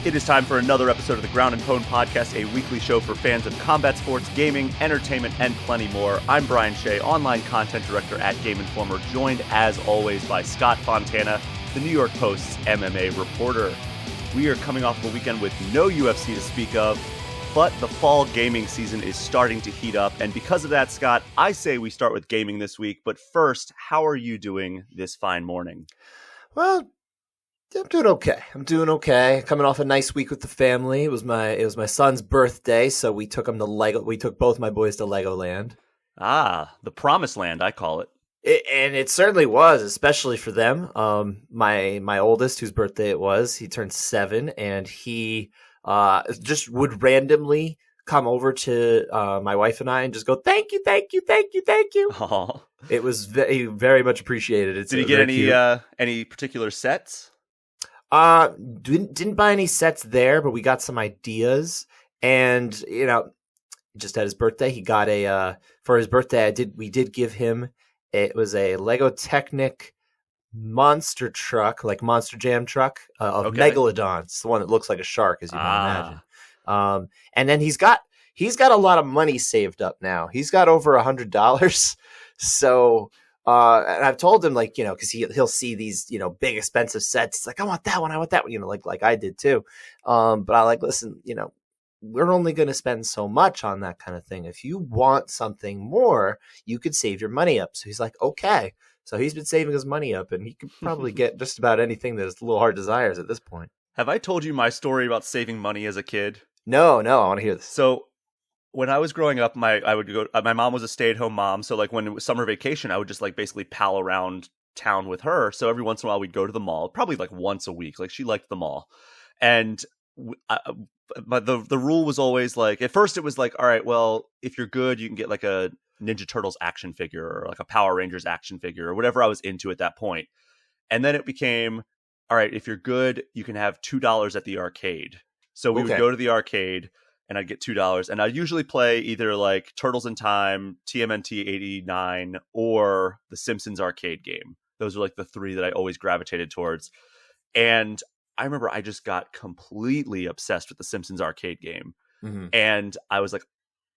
It is time for another episode of the Ground and Pwn Podcast, a weekly show for fans of combat sports, gaming, entertainment, and plenty more. I'm Brian Shea, online content director at Game Informer, joined as always by Scott Fontana, the New York Post's MMA reporter. We are coming off of a weekend with no UFC to speak of, but the fall gaming season is starting to heat up. And because of that, Scott, I say we start with gaming this week. But first, how are you doing this fine morning? Well, I'm doing okay. Coming off a nice week with the family. It was my son's birthday, so we took him to Lego. We took both my boys to Legoland. Ah, the promised land, I call it. And it certainly was, especially for them. My oldest, whose birthday it was, he turned 7, and he just would randomly come over to my wife and I and just go, "Thank you, thank you, thank you, thank you." Aww. It was very much appreciated. Did he get any particular sets? Didn't buy any sets there, but we got some ideas. And just at his birthday, he got for his birthday we did give him, it was a Lego Technic monster truck, like Monster Jam truck of Megalodon. It's the one that looks like a shark, as you can imagine. And then he's got a lot of money saved up now. He's got over $100. So and I've told him, because he'll see these, big expensive sets. He's like, I want that one, like I did too. But I listen, we're only going to spend so much on that kind of thing. If you want something more, you could save your money up. So he's like, okay. So he's been saving his money up, and he could probably get just about anything that his little heart desires at this point. Have I told you my story about saving money as a kid? No, I want to hear this. So when I was growing up, my mom was a stay-at-home mom. So when it was summer vacation, I would just basically pal around town with her. So every once in a while we'd go to the mall, probably once a week. She liked the mall. And the rule was always at first it was all right, well, if you're good, you can get a Ninja Turtles action figure or a Power Rangers action figure or whatever I was into at that point. And then it became, all right, if you're good, you can have $2 at the arcade. So we would go to the arcade and I'd get $2. And I'd usually play either Turtles in Time, TMNT 89, or the Simpsons arcade game. Those are the three that I always gravitated towards. And I remember I just got completely obsessed with the Simpsons arcade game. Mm-hmm. And I was like,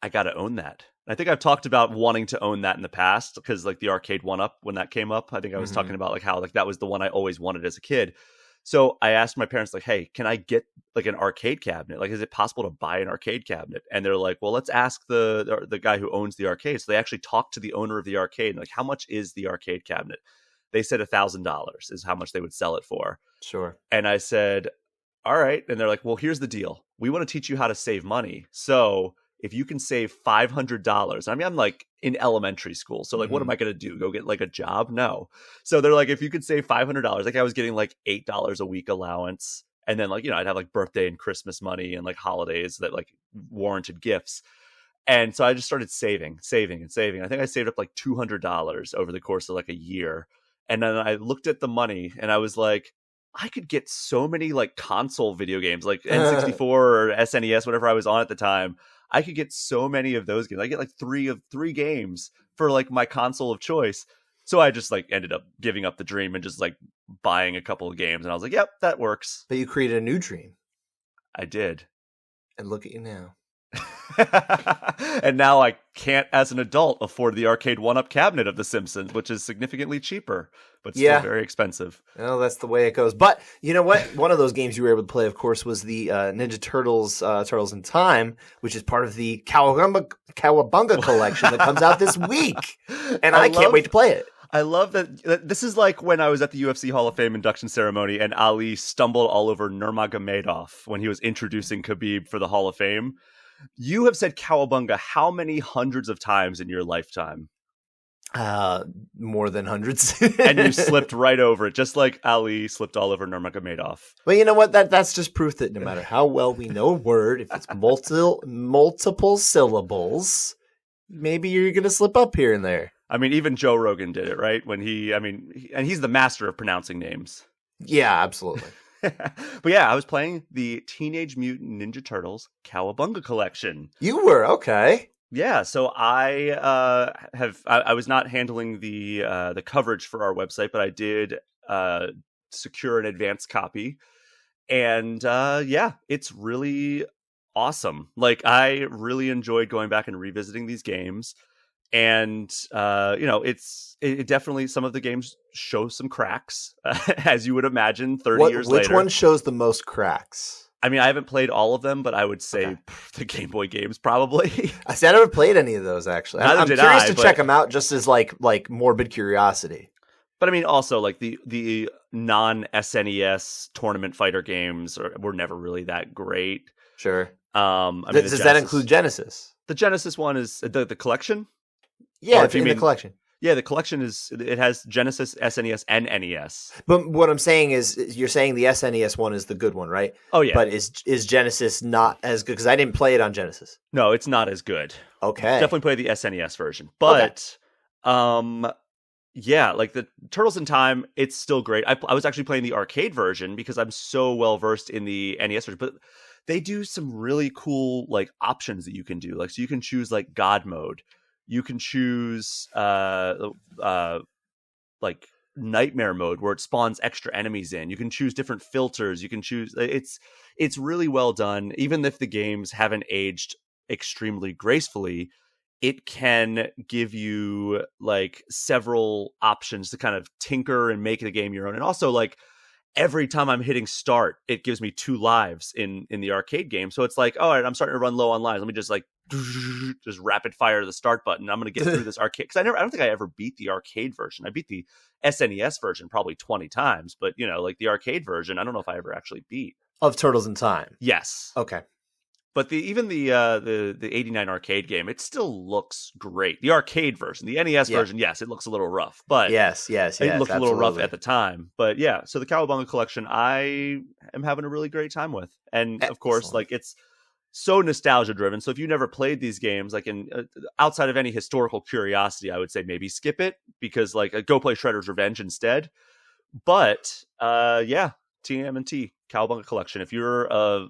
I got to own that. And I think I've talked about wanting to own that in the past because the arcade 1-up, when that came up, I think I was talking about how that was the one I always wanted as a kid. So I asked my parents, hey, can I get an arcade cabinet? Is it possible to buy an arcade cabinet? And they're like, well, let's ask the guy who owns the arcade. So they actually talked to the owner of the arcade. And how much is the arcade cabinet? They said $1,000 is how much they would sell it for. Sure. And I said, all right. And they're like, well, here's the deal. We want to teach you how to save money. So if you can save $500, I'm in elementary school. So what am I going to do? Go get a job? No. So they're if you could save $500, I was getting $8 a week allowance. And then I'd have birthday and Christmas money and holidays that warranted gifts. And so I just started saving. I think I saved up $200 over the course of a year. And then I looked at the money and I was like, I could get so many console video games, N64 or SNES, whatever I was on at the time. I could get so many of those games. I get three games for my console of choice. So I just ended up giving up the dream and just buying a couple of games. And I was like, yep, that works. But you created a new dream. I did. And look at you now. And now I can't, as an adult, afford the arcade 1-up cabinet of The Simpsons, which is significantly cheaper, but still very expensive. Well, that's the way it goes. But you know what? One of those games you were able to play, of course, was the Ninja Turtles, Turtles in Time, which is part of the Cowabunga collection that comes out this week. And I can't wait to play it. I love that. This is when I was at the UFC Hall of Fame induction ceremony and Ali stumbled all over Nurmagomedov when he was introducing Khabib for the Hall of Fame. You have said Cowabunga how many hundreds of times in your lifetime? More than hundreds. And you slipped right over it, just like Ali slipped all over Nurmagomedov. Well, you know what? That's just proof that no matter how well we know a word, if it's multiple syllables, maybe you're going to slip up here and there. I mean, even Joe Rogan did it, right? And he's the master of pronouncing names. Yeah, absolutely. But yeah, I was playing the Teenage Mutant Ninja Turtles Cowabunga collection. You were? Okay. Yeah, so I was not handling the coverage for our website, but I did secure an advance copy. And yeah, it's really awesome. Like, I really enjoyed going back and revisiting these games. And it definitely, some of the games show some cracks, as you would imagine. 30 years later, which one shows the most cracks? I mean, I haven't played all of them, but I would say the Game Boy games probably. I see. I never played any of those actually. I'm curious to check them out, just as like morbid curiosity. But I mean, also like the non-SNES tournament fighter games were never really that great. Sure. Does that include Genesis? The Genesis one is the collection. Yeah, it's in the collection. Yeah, the collection it has Genesis, SNES, and NES. But what I'm saying is, you're saying the SNES one is the good one, right? Oh yeah. But is Genesis not as good? Because I didn't play it on Genesis. No, it's not as good. Okay. Definitely play the SNES version. But yeah, like the Turtles in Time, it's still great. I was actually playing the arcade version because I'm so well versed in the NES version. But they do some really cool like options that you can do. Like, so you can choose like God mode. You can choose like nightmare mode where it spawns extra enemies in. You can choose different filters. You can choose. It's really well done. Even if the games haven't aged extremely gracefully, it can give you like several options to kind of tinker and make the game your own. And also, like, every time I'm hitting start, it gives me 2 lives in the arcade game. So it's like, all right, I'm starting to run low on lives. Let me just like just rapid fire the start button. I'm going to get through this arcade, because I don't think I ever beat the arcade version. I beat the SNES version probably 20 times, but like the arcade version, I don't know if I ever actually beat. Of Turtles in Time. Yes. Okay. But even the 89 arcade game, it still looks great. The arcade version, the NES version, yes, it looks a little rough, but yes, it looked a little rough at the time. But yeah, so the Cowabunga collection, I am having a really great time with, and of course, like, it's so nostalgia driven. So if you never played these games, like outside of any historical curiosity, I would say maybe skip it, because like go play Shredder's Revenge instead. But yeah, TMNT. Cowabunga collection. If you're a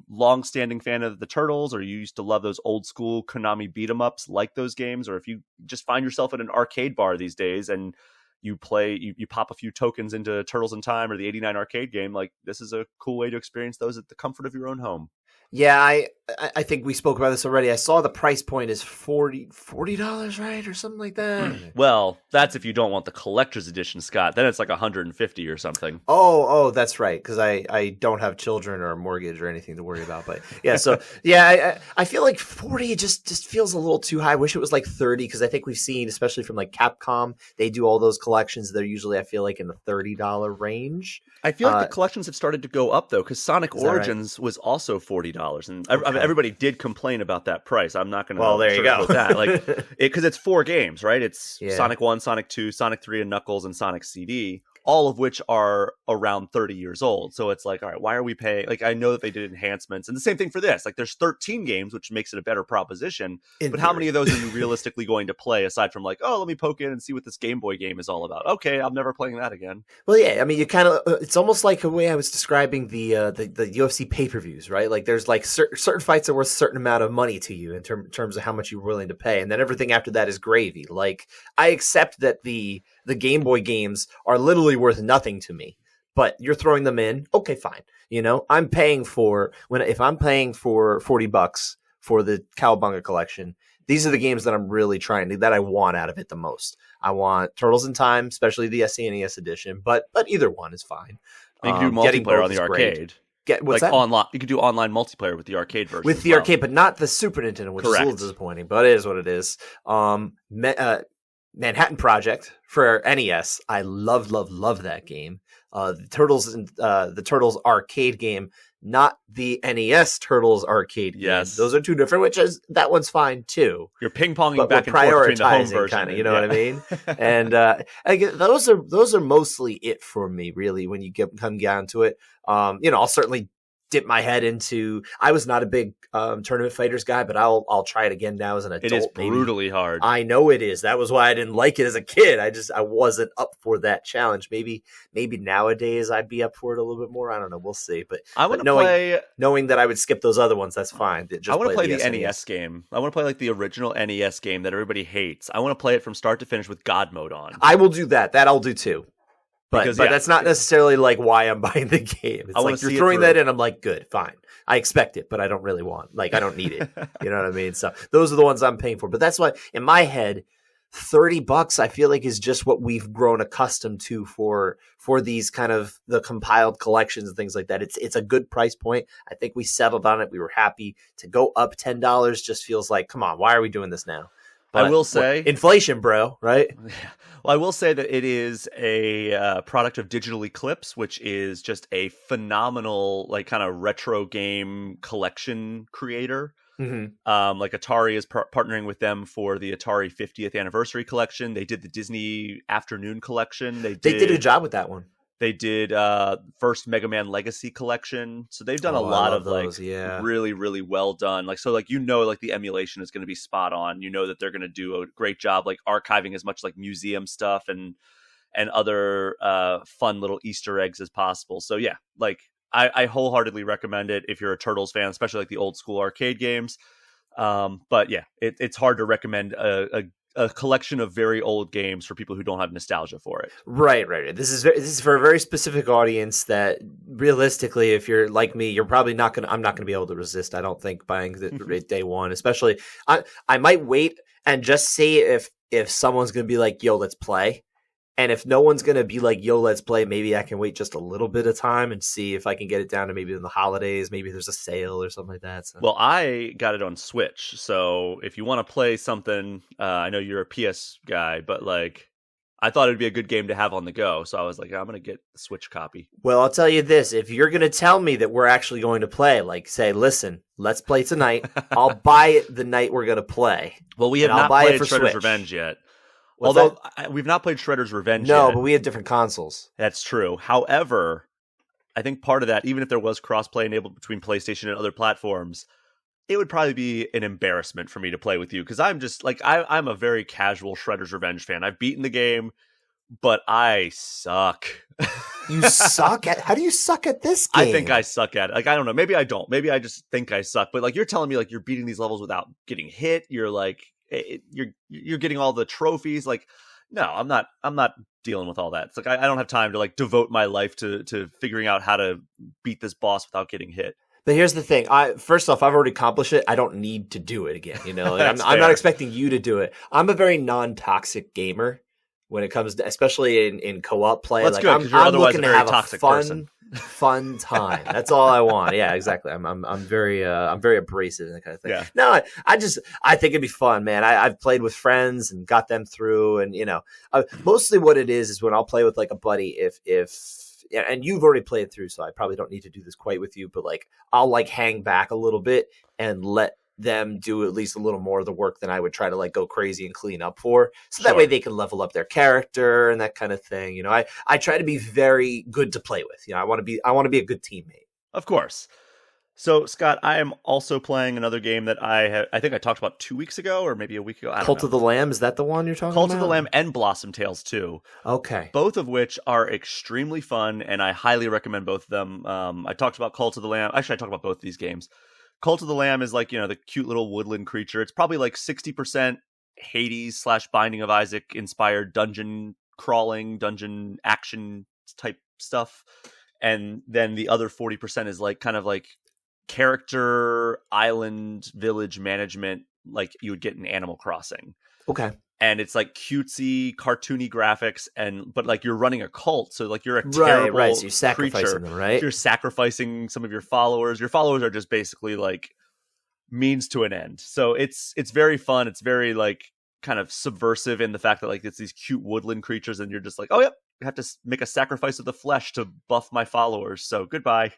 long-standing fan of the Turtles, or you used to love those old school Konami beat 'em ups like those games, or if you just find yourself at an arcade bar these days and you pop a few tokens into Turtles in Time or the 89 arcade game, like, this is a cool way to experience those at the comfort of your own home. Yeah, I think we spoke about this already. I saw the price point is $40, right, or something like that. Well, that's if you don't want the collector's edition, Scott. Then it's like $150 or something. Oh, that's right, because I don't have children or a mortgage or anything to worry about. But yeah, so yeah, I feel like 40 just feels a little too high. I wish it was like 30, because I think we've seen, especially from like Capcom, they do all those collections. They're usually, I feel like, in the $30 range. I feel like the collections have started to go up though, because Sonic Origins was also $40. And everybody did complain about that price. I'm not going to. Well, there you go. That, like, because it's 4 games, right? It's Sonic 1, Sonic 2, Sonic 3, and Knuckles, and Sonic CD, all of which are around 30 years old. So it's like, all right, why are we paying? Like, I know that they did enhancements, and the same thing for this. Like, there's 13 games, which makes it a better proposition. But how many of those are you realistically going to play, aside from like, oh, let me poke in and see what this Game Boy game is all about? Okay, I'm never playing that again. Well, yeah, I mean, you kind of, it's almost like the way I was describing the UFC pay-per-views, right? Like, there's like certain fights are worth a certain amount of money to you in terms of how much you're willing to pay, and then everything after that is gravy. Like, I accept that the Game Boy games are literally worth nothing to me, but you're throwing them in. Okay, fine. I'm paying if I'm paying for $40 for the Cowabunga collection, these are the games that I'm really that I want out of it the most. I want Turtles in Time, especially the SNES edition, but either one is fine. You can do multiplayer on the arcade. What's that? Online, you can do online multiplayer with the arcade version. With the arcade, but not the Super Nintendo, which is a little disappointing, but it is what it is. Manhattan Project for NES. I love that game. The Turtles arcade game, not the NES Turtles arcade game. Yes. Those are two different, that one's fine too. You're ping-ponging back and forth between the home version. Kinda, you know what I mean? And those are mostly it for me, really, when you come down to it. I'll certainly dip my head into. I was not a big tournament fighters guy, but I'll try it again now as an adult. It is brutally hard. I know it is. That was why I didn't like it as a kid. I wasn't up for that challenge. Maybe nowadays I'd be up for it a little bit more. I don't know. We'll see. But knowing that I would skip those other ones, that's fine. I want to play the NES game. I want to play like the original NES game that everybody hates. I want to play it from start to finish with God mode on. I will do that. That I'll do too. But that's not necessarily like why I'm buying the game. It's like you're throwing that in. I'm like, good, fine. I expect it, but I don't really want. Like, I don't need it. You know what I mean? So those are the ones I'm paying for. But that's why in my head, $30 I feel like is just what we've grown accustomed to for these kind of the compiled collections and things like that. It's a good price point. I think we settled on it. We were happy. To go up $10 just feels like, come on, why are we doing this now? But I will say inflation, bro, right? Well, I will say that it is a product of Digital Eclipse, which is just a phenomenal, like, kind of retro game collection creator. Mm-hmm. Like Atari is partnering with them for the Atari 50th anniversary collection. They did the Disney Afternoon collection. They did a job with that one. They did first Mega Man Legacy collection. So they've done a lot of those, like really, really well done. Like, so like, like the emulation is going to be spot on. You know that they're going to do a great job, like archiving as much like museum stuff and other fun little Easter eggs as possible. So yeah, like I wholeheartedly recommend it if you're a Turtles fan, especially like the old school arcade games. But yeah, it's hard to recommend a collection of very old games for people who don't have nostalgia for it. Right. This is for a very specific audience that realistically, if you're like me, you're probably not going to, I'm not going to be able to resist. I don't think buying the day one, especially I might wait and just see if someone's going to be like, yo, let's play. And if no one's going to be like, yo, let's play, maybe I can wait just a little bit of time and see if I can get it down to maybe in the holidays. Maybe there's a sale or something like that. So. Well, I got it on Switch. So if you want to play something, I know you're a PS guy, but like I thought it'd be a good game to have on the go. So I was like, I'm going to get the Switch copy. Well, I'll tell you this. If you're going to tell me that we're actually going to play, like say, listen, let's play tonight. I'll buy it the night we're going to play. Well, we have not played Shredder's Revenge yet. Although we've not played Shredder's Revenge yet. No, but we have different consoles. That's true. However, I think part of that, even if there was crossplay enabled between PlayStation and other platforms, it would probably be an embarrassment for me to play with you because I'm just like I'm a very casual Shredder's Revenge fan. I've beaten the game, but I suck. You suck at? How do you suck at this game? I think I suck at it. Like I don't know. Maybe I don't. Maybe I just think I suck. But like you're telling me, like you're beating these levels without getting hit. You're like. You're getting all the trophies. Like, no, I'm not dealing with all that. It's like I don't have time to like devote my life to figuring out how to beat this boss without getting hit. But here's the thing. First off, I've already accomplished it. I don't need to do it again. You know, like, I'm not expecting you to do it. I'm a very non-toxic gamer when it comes to, especially in co-op play. Well, that's good because you're otherwise a very toxic person. Fun time. That's all I want. Yeah, exactly. I'm very abrasive and that kind of thing. Yeah. No, I think it'd be fun, man. I've played with friends and got them through, and mostly what it is when I'll play with like a buddy. And you've already played through, so I probably don't need to do this quite with you. But like, I'll like hang back a little bit and let them do at least a little more of the work than I would try to like go crazy and clean up for. So that way they can level up their character and that kind of thing. I try to be very good to play with. I want to be a good teammate. Of course. So Scott, I am also playing another game that I think I talked about 2 weeks ago or maybe a week ago. Cult of the Lamb, is that the one you're talking about? Cult of the Lamb and Blossom Tales 2. Okay. Both of which are extremely fun and I highly recommend both of them. I talked about Cult of the Lamb. Actually, I talked about both of these games. Cult of the Lamb is like, the cute little woodland creature. It's probably like 60% Hades / Binding of Isaac inspired dungeon crawling, dungeon action type stuff. And then the other 40% is like kind of like character island village management like you would get in Animal Crossing. Okay. And it's like cutesy, cartoony graphics, but like you're running a cult, so like you're a terrible right. So you're sacrificing creature. them, right? You're sacrificing some of your followers. Your followers are just basically like means to an end. So it's very fun. It's very like kind of subversive in the fact that like it's these cute woodland creatures, and you're just like, oh yep, I have to make a sacrifice of the flesh to buff my followers. So goodbye.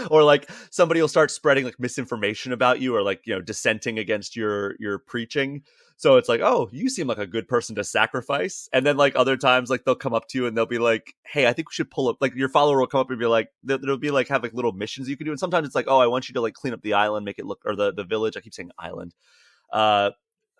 Or like somebody will start spreading like misinformation about you or like dissenting against your preaching. So it's like, oh, you seem like a good person to sacrifice. And then like other times, like they'll come up to you and they'll be like, hey, I think we should pull up. Like your follower will come up and be like, there'll be like have like little missions you can do. And sometimes it's like, oh, I want you to like clean up the island, make it look, or the village. I keep saying island.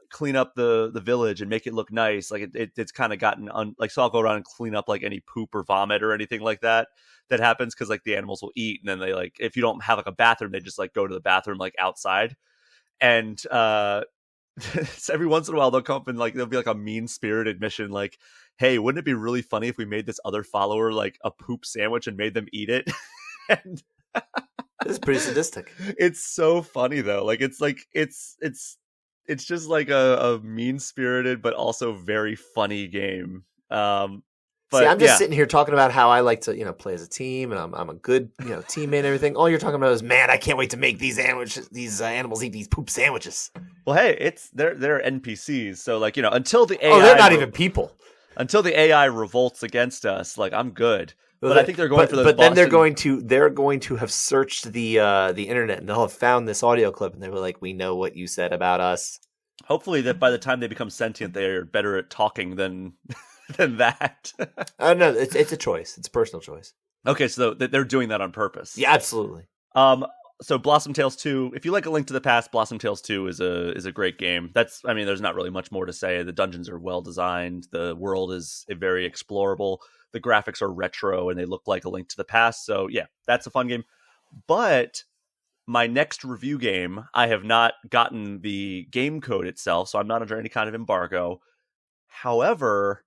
Clean up the village and make it look nice. Like it's kind of gotten so I'll go around and clean up like any poop or vomit or anything like that happens because like the animals will eat, and then they like if you don't have like a bathroom, they just like go to the bathroom like outside. And So every once in a while they'll come up and like there'll be like a mean-spirited mission like, hey, wouldn't it be really funny if we made this other follower like a poop sandwich and made them eat it? And This is pretty sadistic. it's so funny though. Like it's just like a mean-spirited but also very funny game. But See, I'm just yeah. sitting here talking about how I like to, play as a team, and I'm a good, teammate and everything. All you're talking about is, man, I can't wait to make these animals eat these poop sandwiches. Well, hey, they're NPCs, so like until the AI they're not even people. Until the AI revolts against us, like I'm good. But I think they're going for those. But then they're going to have searched the internet, and they'll have found this audio clip, and they were like, "We know what you said about us." Hopefully, that by the time they become sentient, they are better at talking than that. No, it's a choice. It's a personal choice. Okay, so they're doing that on purpose. Yeah, absolutely. So Blossom Tales 2, if you like A Link to the Past, Blossom Tales 2 is a great game. There's not really much more to say. The dungeons are well designed. The world is very explorable. The graphics are retro and they look like A Link to the Past. So yeah, that's a fun game. But my next review game, I have not gotten the game code itself, so I'm not under any kind of embargo. However,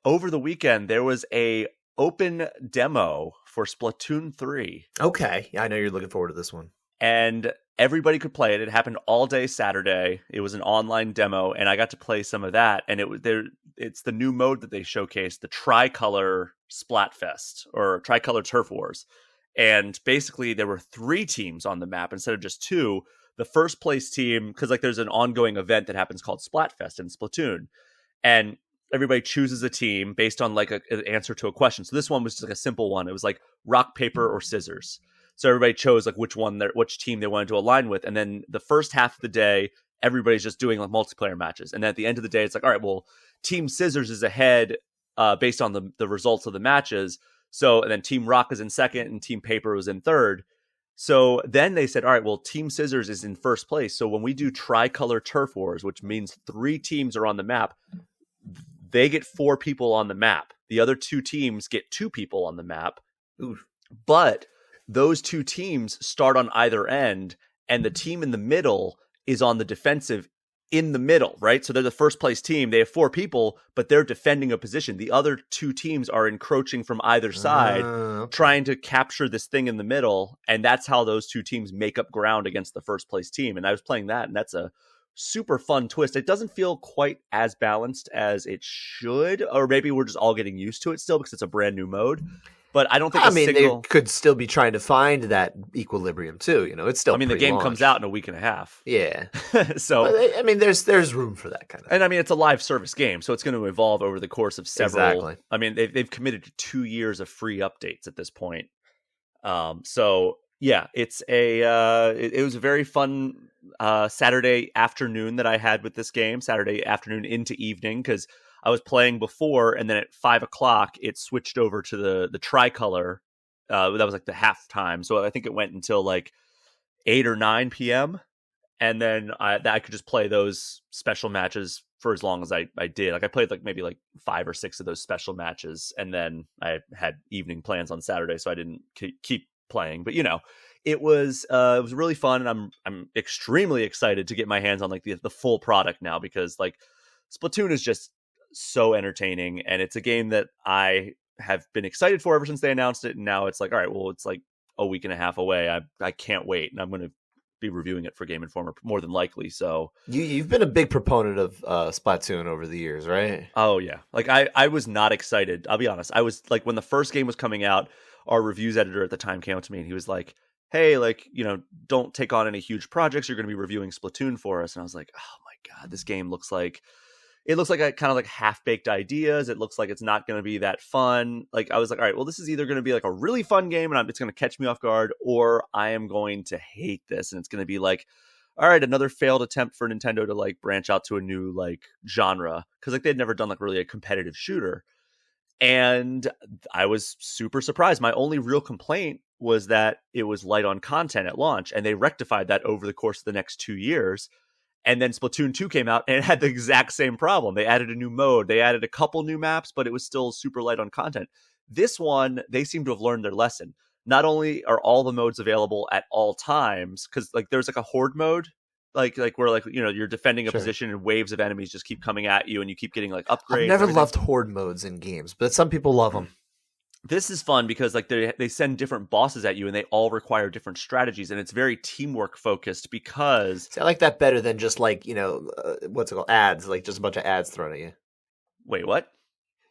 over the weekend, there was a open demo for Splatoon 3. Okay. Yeah, I know you're looking forward to this one. And everybody could play it. It happened all day Saturday. It was an online demo, and I got to play some of that. And it's the new mode that they showcased, the Tricolor Splatfest, or Tricolor Turf Wars. And basically, there were 3 teams on the map instead of just 2. The first place team, because like there's an ongoing event that happens called Splatfest in Splatoon. And everybody chooses a team based on like an answer to a question. So this one was just like a simple one. It was like rock, paper, or scissors. So everybody chose like which team they wanted to align with. And then the first half of the day, everybody's just doing like multiplayer matches. And then at the end of the day, it's like, all right, well, Team Scissors is ahead based on the results of the matches. So, and then Team Rock is in second and Team Paper was in third. So then they said, all right, well, Team Scissors is in first place. So when we do Tricolor Turf Wars, which means 3 teams are on the map, they get 4 people on the map. The other 2 teams get 2 people on the map. Oof. But those 2 teams start on either end, and the team in the middle is on the defensive in the middle, right? So they're the first place team. They have 4 people, but they're defending a position. The other 2 teams are encroaching from either side, trying to capture this thing in the middle. And that's how those 2 teams make up ground against the first place team. And I was playing that, and that's a super fun twist. It doesn't feel quite as balanced as it should, or maybe we're just all getting used to it still because it's a brand new mode. But I don't think they could still be trying to find that equilibrium too. It's still. the game comes out in a week and a half. Yeah. So there's room for that kind of. And it's a live service game, so it's going to evolve over the course of several. Exactly. They've committed to 2 years of free updates at this point. So yeah, it's it was a very fun Saturday afternoon that I had with this game. Saturday afternoon into evening, because I was playing before, and then at 5:00 it switched over to the Tricolor. That was like the halftime, so I think it went until like 8 or 9 p.m. And then I could just play those special matches for as long as I did. Like I played like maybe like 5 or 6 of those special matches, and then I had evening plans on Saturday, so I didn't keep playing. But it was really fun, and I'm extremely excited to get my hands on like the full product now, because like Splatoon is just so entertaining, and it's a game that I have been excited for ever since they announced it. And now it's like, all right, well, it's like a week and a half away. I can't wait, and I'm going to be reviewing it for Game Informer more than likely. So you've been a big proponent of Splatoon over the years, right? Oh yeah, like I was not excited. I'll be honest. I was like, when the first game was coming out, our reviews editor at the time came up to me and he was like, hey, like, don't take on any huge projects. You're going to be reviewing Splatoon for us. And I was like, oh my God, this game looks like a kind of like half-baked ideas. It looks like it's not going to be that fun. Like I was like, all right, well, this is either going to be like a really fun game and it's going to catch me off guard, or I am going to hate this. And it's going to be like, all right, another failed attempt for Nintendo to like branch out to a new like genre. Cause like they'd never done like really a competitive shooter. And I was super surprised. My only real complaint was that it was light on content at launch, and they rectified that over the course of the next 2 years. And then Splatoon 2 came out and it had the exact same problem. They added a new mode. They added a couple new maps, but it was still super light on content. This one, they seem to have learned their lesson. Not only are all the modes available at all times, because like there's like a horde mode like where like you're defending a Sure. position and waves of enemies just keep coming at you and you keep getting like upgrades. I've never loved horde modes in games, but some people love them. This is fun because like they send different bosses at you and they all require different strategies, and it's very teamwork focused because See, I like that better than just like what's it called, ads, like just a bunch of ads thrown at you. wait, what?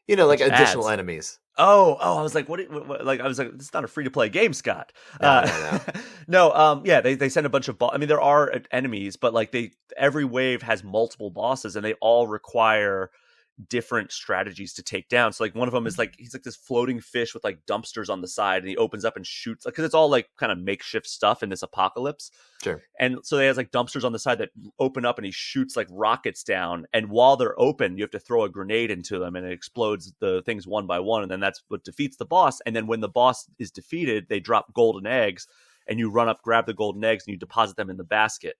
Like Bunch of additional ads. enemies. Oh, I was like, what? Like, I was like, this is not a free to play game, Scott. No. Yeah, they send a bunch of I mean, there are enemies, but like every wave has multiple bosses, and they all require different strategies to take down. So like one of them is like he's like this floating fish with like dumpsters on the side, and he opens up and shoots because it's all like kind of makeshift stuff in this apocalypse. Sure. And so they has like dumpsters on the side that open up, and he shoots like rockets down. And while they're open, you have to throw a grenade into them, and it explodes the things one by one. And then that's what defeats the boss. And then when the boss is defeated, they drop golden eggs, and you run up, grab the golden eggs, and you deposit them in the basket.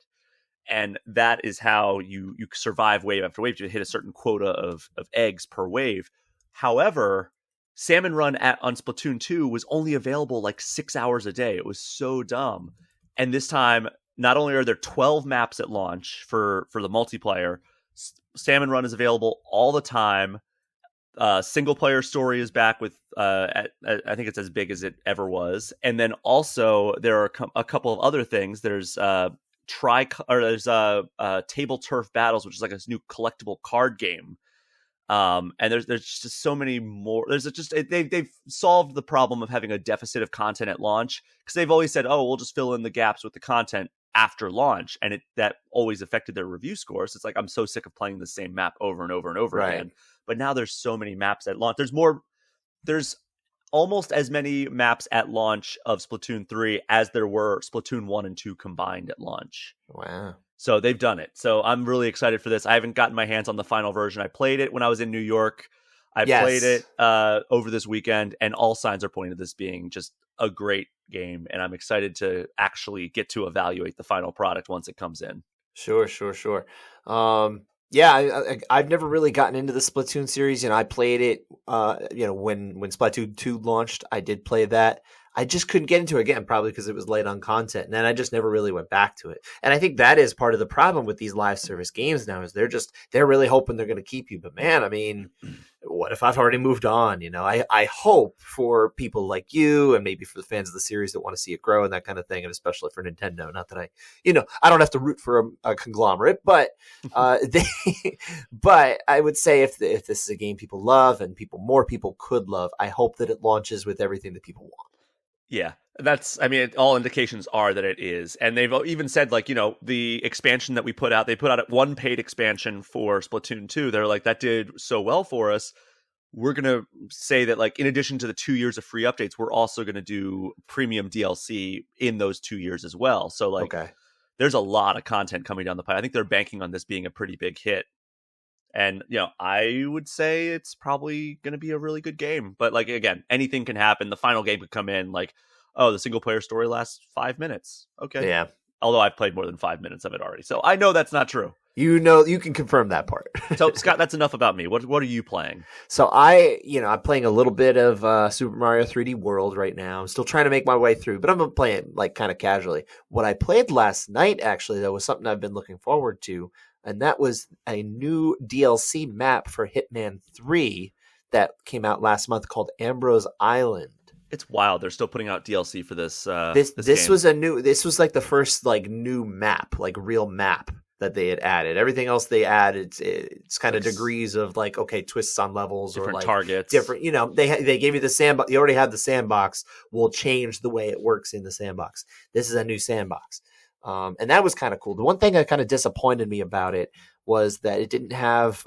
And that is how you survive wave after wave. You hit a certain quota of eggs per wave. However, Salmon Run on Splatoon 2 was only available like 6 hours a day. It was so dumb. And this time, not only are there 12 maps at launch for the multiplayer, Salmon Run is available all the time. Single player story is back with I think it's as big as it ever was. And then also there are a couple of other things. There's there's Table Turf Battles, which is like a new collectible card game. And there's just so many more. They've solved the problem of having a deficit of content at launch, because they've always said, oh, we'll just fill in the gaps with the content after launch, and that always affected their review scores. It's like, I'm so sick of playing the same map over and over and over again. But now there's so many maps at launch. There's almost as many maps at launch of Splatoon 3 as there were Splatoon 1 and 2 combined at launch. Wow. So they've done it. So I'm really excited for this. I haven't gotten my hands on the final version. I played it when I was in New York. I played it over this weekend, and all signs are pointing to this being just a great game. And I'm excited to actually get to evaluate the final product once it comes in. Sure. Yeah, I've never really gotten into the Splatoon series. I played it, when Splatoon 2 launched, I did play that. I just couldn't get into it again, probably because it was late on content. And then I just never really went back to it. And I think that is part of the problem with these live service games now, is they're really hoping they're going to keep you. But man, I mean, what if I've already moved on? I hope for people like you, and maybe for the fans of the series that want to see it grow and that kind of thing, and especially for Nintendo. Not that I don't have to root for a conglomerate, but but I would say if this is a game people love and more people could love, I hope that it launches with everything that people want. Yeah, all indications are that it is. And they've even said, like, the expansion that we put out, they put out one paid expansion for Splatoon 2. They're like, that did so well for us. We're going to say that, like, in addition to the 2 years of free updates, we're also going to do premium DLC in those 2 years as well. So, like, There's a lot of content coming down the pipe. I think they're banking on this being a pretty big hit. And, I would say it's probably going to be a really good game. But, like, again, anything can happen. The final game could come in like, oh, the single player story lasts 5 minutes. Okay. Yeah. Although I've played more than 5 minutes of it already. So I know that's not true. You can confirm that part. So, Scott, that's enough about me. What are you playing? So I'm playing a little bit of Super Mario 3D World right now. I'm still trying to make my way through, but I'm playing like kind of casually. What I played last night, actually, though, was something I've been looking forward to. And that was a new DLC map for Hitman 3 that came out last month called Ambrose Island. It's wild. They're still putting out DLC for this. This was like the first like new map, like real map that they had added. Everything else they added, it's kind of degrees of like, okay, twists on levels or like targets, different. They gave you the sandbox. You already had the sandbox. We'll change the way it works in the sandbox. This is a new sandbox. And that was kind of cool. The one thing that kind of disappointed me about it was that it didn't have,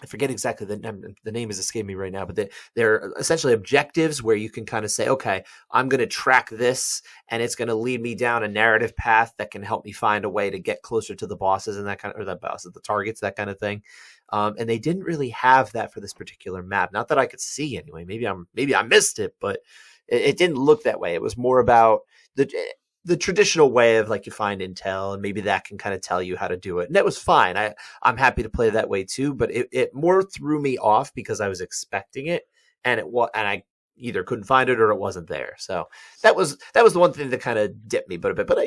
I forget exactly the name is escaping me right now, but they're essentially objectives where you can kind of say, okay, I'm going to track this and it's going to lead me down a narrative path that can help me find a way to get closer to the bosses and the targets, that kind of thing. And they didn't really have that for this particular map. Not that I could see anyway. Maybe I missed it, but it didn't look that way. It was more about the traditional way of like you find intel and maybe that can kind of tell you how to do it. And that was fine. I'm happy to play that way too, but it more threw me off because I was expecting it and I either couldn't find it or it wasn't there. So that was the one thing that kind of dipped me a bit. But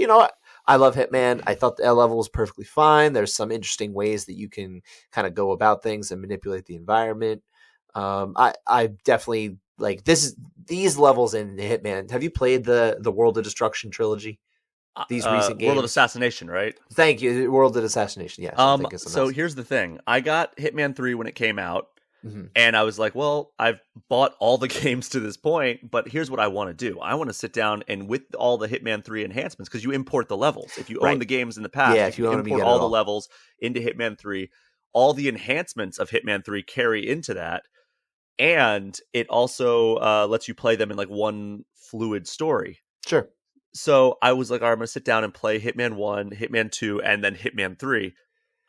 I love Hitman. I thought the L level was perfectly fine. There's some interesting ways that you can kind of go about things and manipulate the environment. I definitely like these levels in Hitman. Have you played the World of Destruction trilogy? These recent games, World of Assassination, right? Thank you, World of Assassination. Yes. So here's the thing: I got Hitman 3 when it came out, Mhm. and I was like, "Well, I've bought all the games to this point, but here's what I want to do: I want to sit down and with all the Hitman 3 enhancements, because you import the levels. If you own the games in the past, if you own them, you import get all it the all. levels into Hitman 3. All the enhancements of Hitman 3 carry into that, and it also lets you play them in like one fluid story." Sure. So I was like, all right, I'm going to sit down and play Hitman 1, Hitman 2, and then Hitman 3.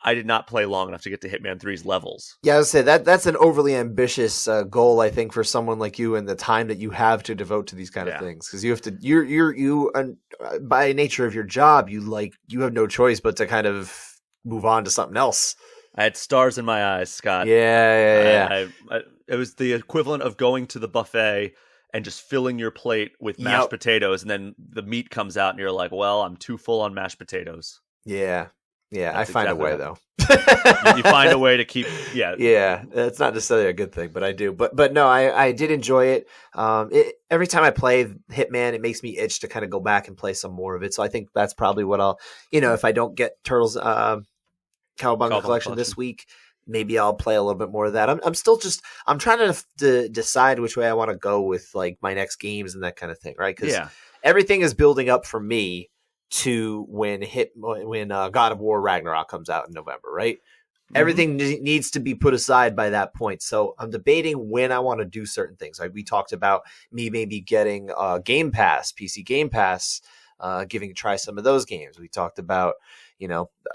I did not play long enough to get to Hitman 3's levels. Yeah, I would say that's an overly ambitious goal, I think, for someone like you and the time that you have to devote to these kind of things. Because you have to, you by nature of your job, you have no choice but to kind of move on to something else. I had stars in my eyes, Scott. Yeah. It was the equivalent of going to the buffet and just filling your plate with mashed potatoes, and then the meat comes out, and you're like, well, I'm too full on mashed potatoes. Yeah. That's I find exactly a way, though. You find a way to keep, Yeah, it's not necessarily a good thing, but I do. But no, I did enjoy it. Every time I play Hitman, it makes me itch to kind of go back and play some more of it. So I think that's probably what I'll, if I don't get Turtles Cowabunga Collection this week, maybe I'll play a little bit more of that. I'm trying to decide which way I want to go with like my next games and that kind of thing, right? Because everything is building up for me to when God of War Ragnarok comes out in November, right? Mm-hmm. Everything needs to be put aside by that point. So I'm debating when I want to do certain things. Like we talked about me maybe getting Game Pass, PC Game Pass, giving a try some of those games. We talked about,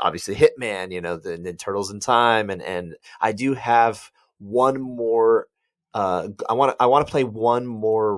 obviously Hitman, the Turtles in Time, and I do have one more. I want to play one more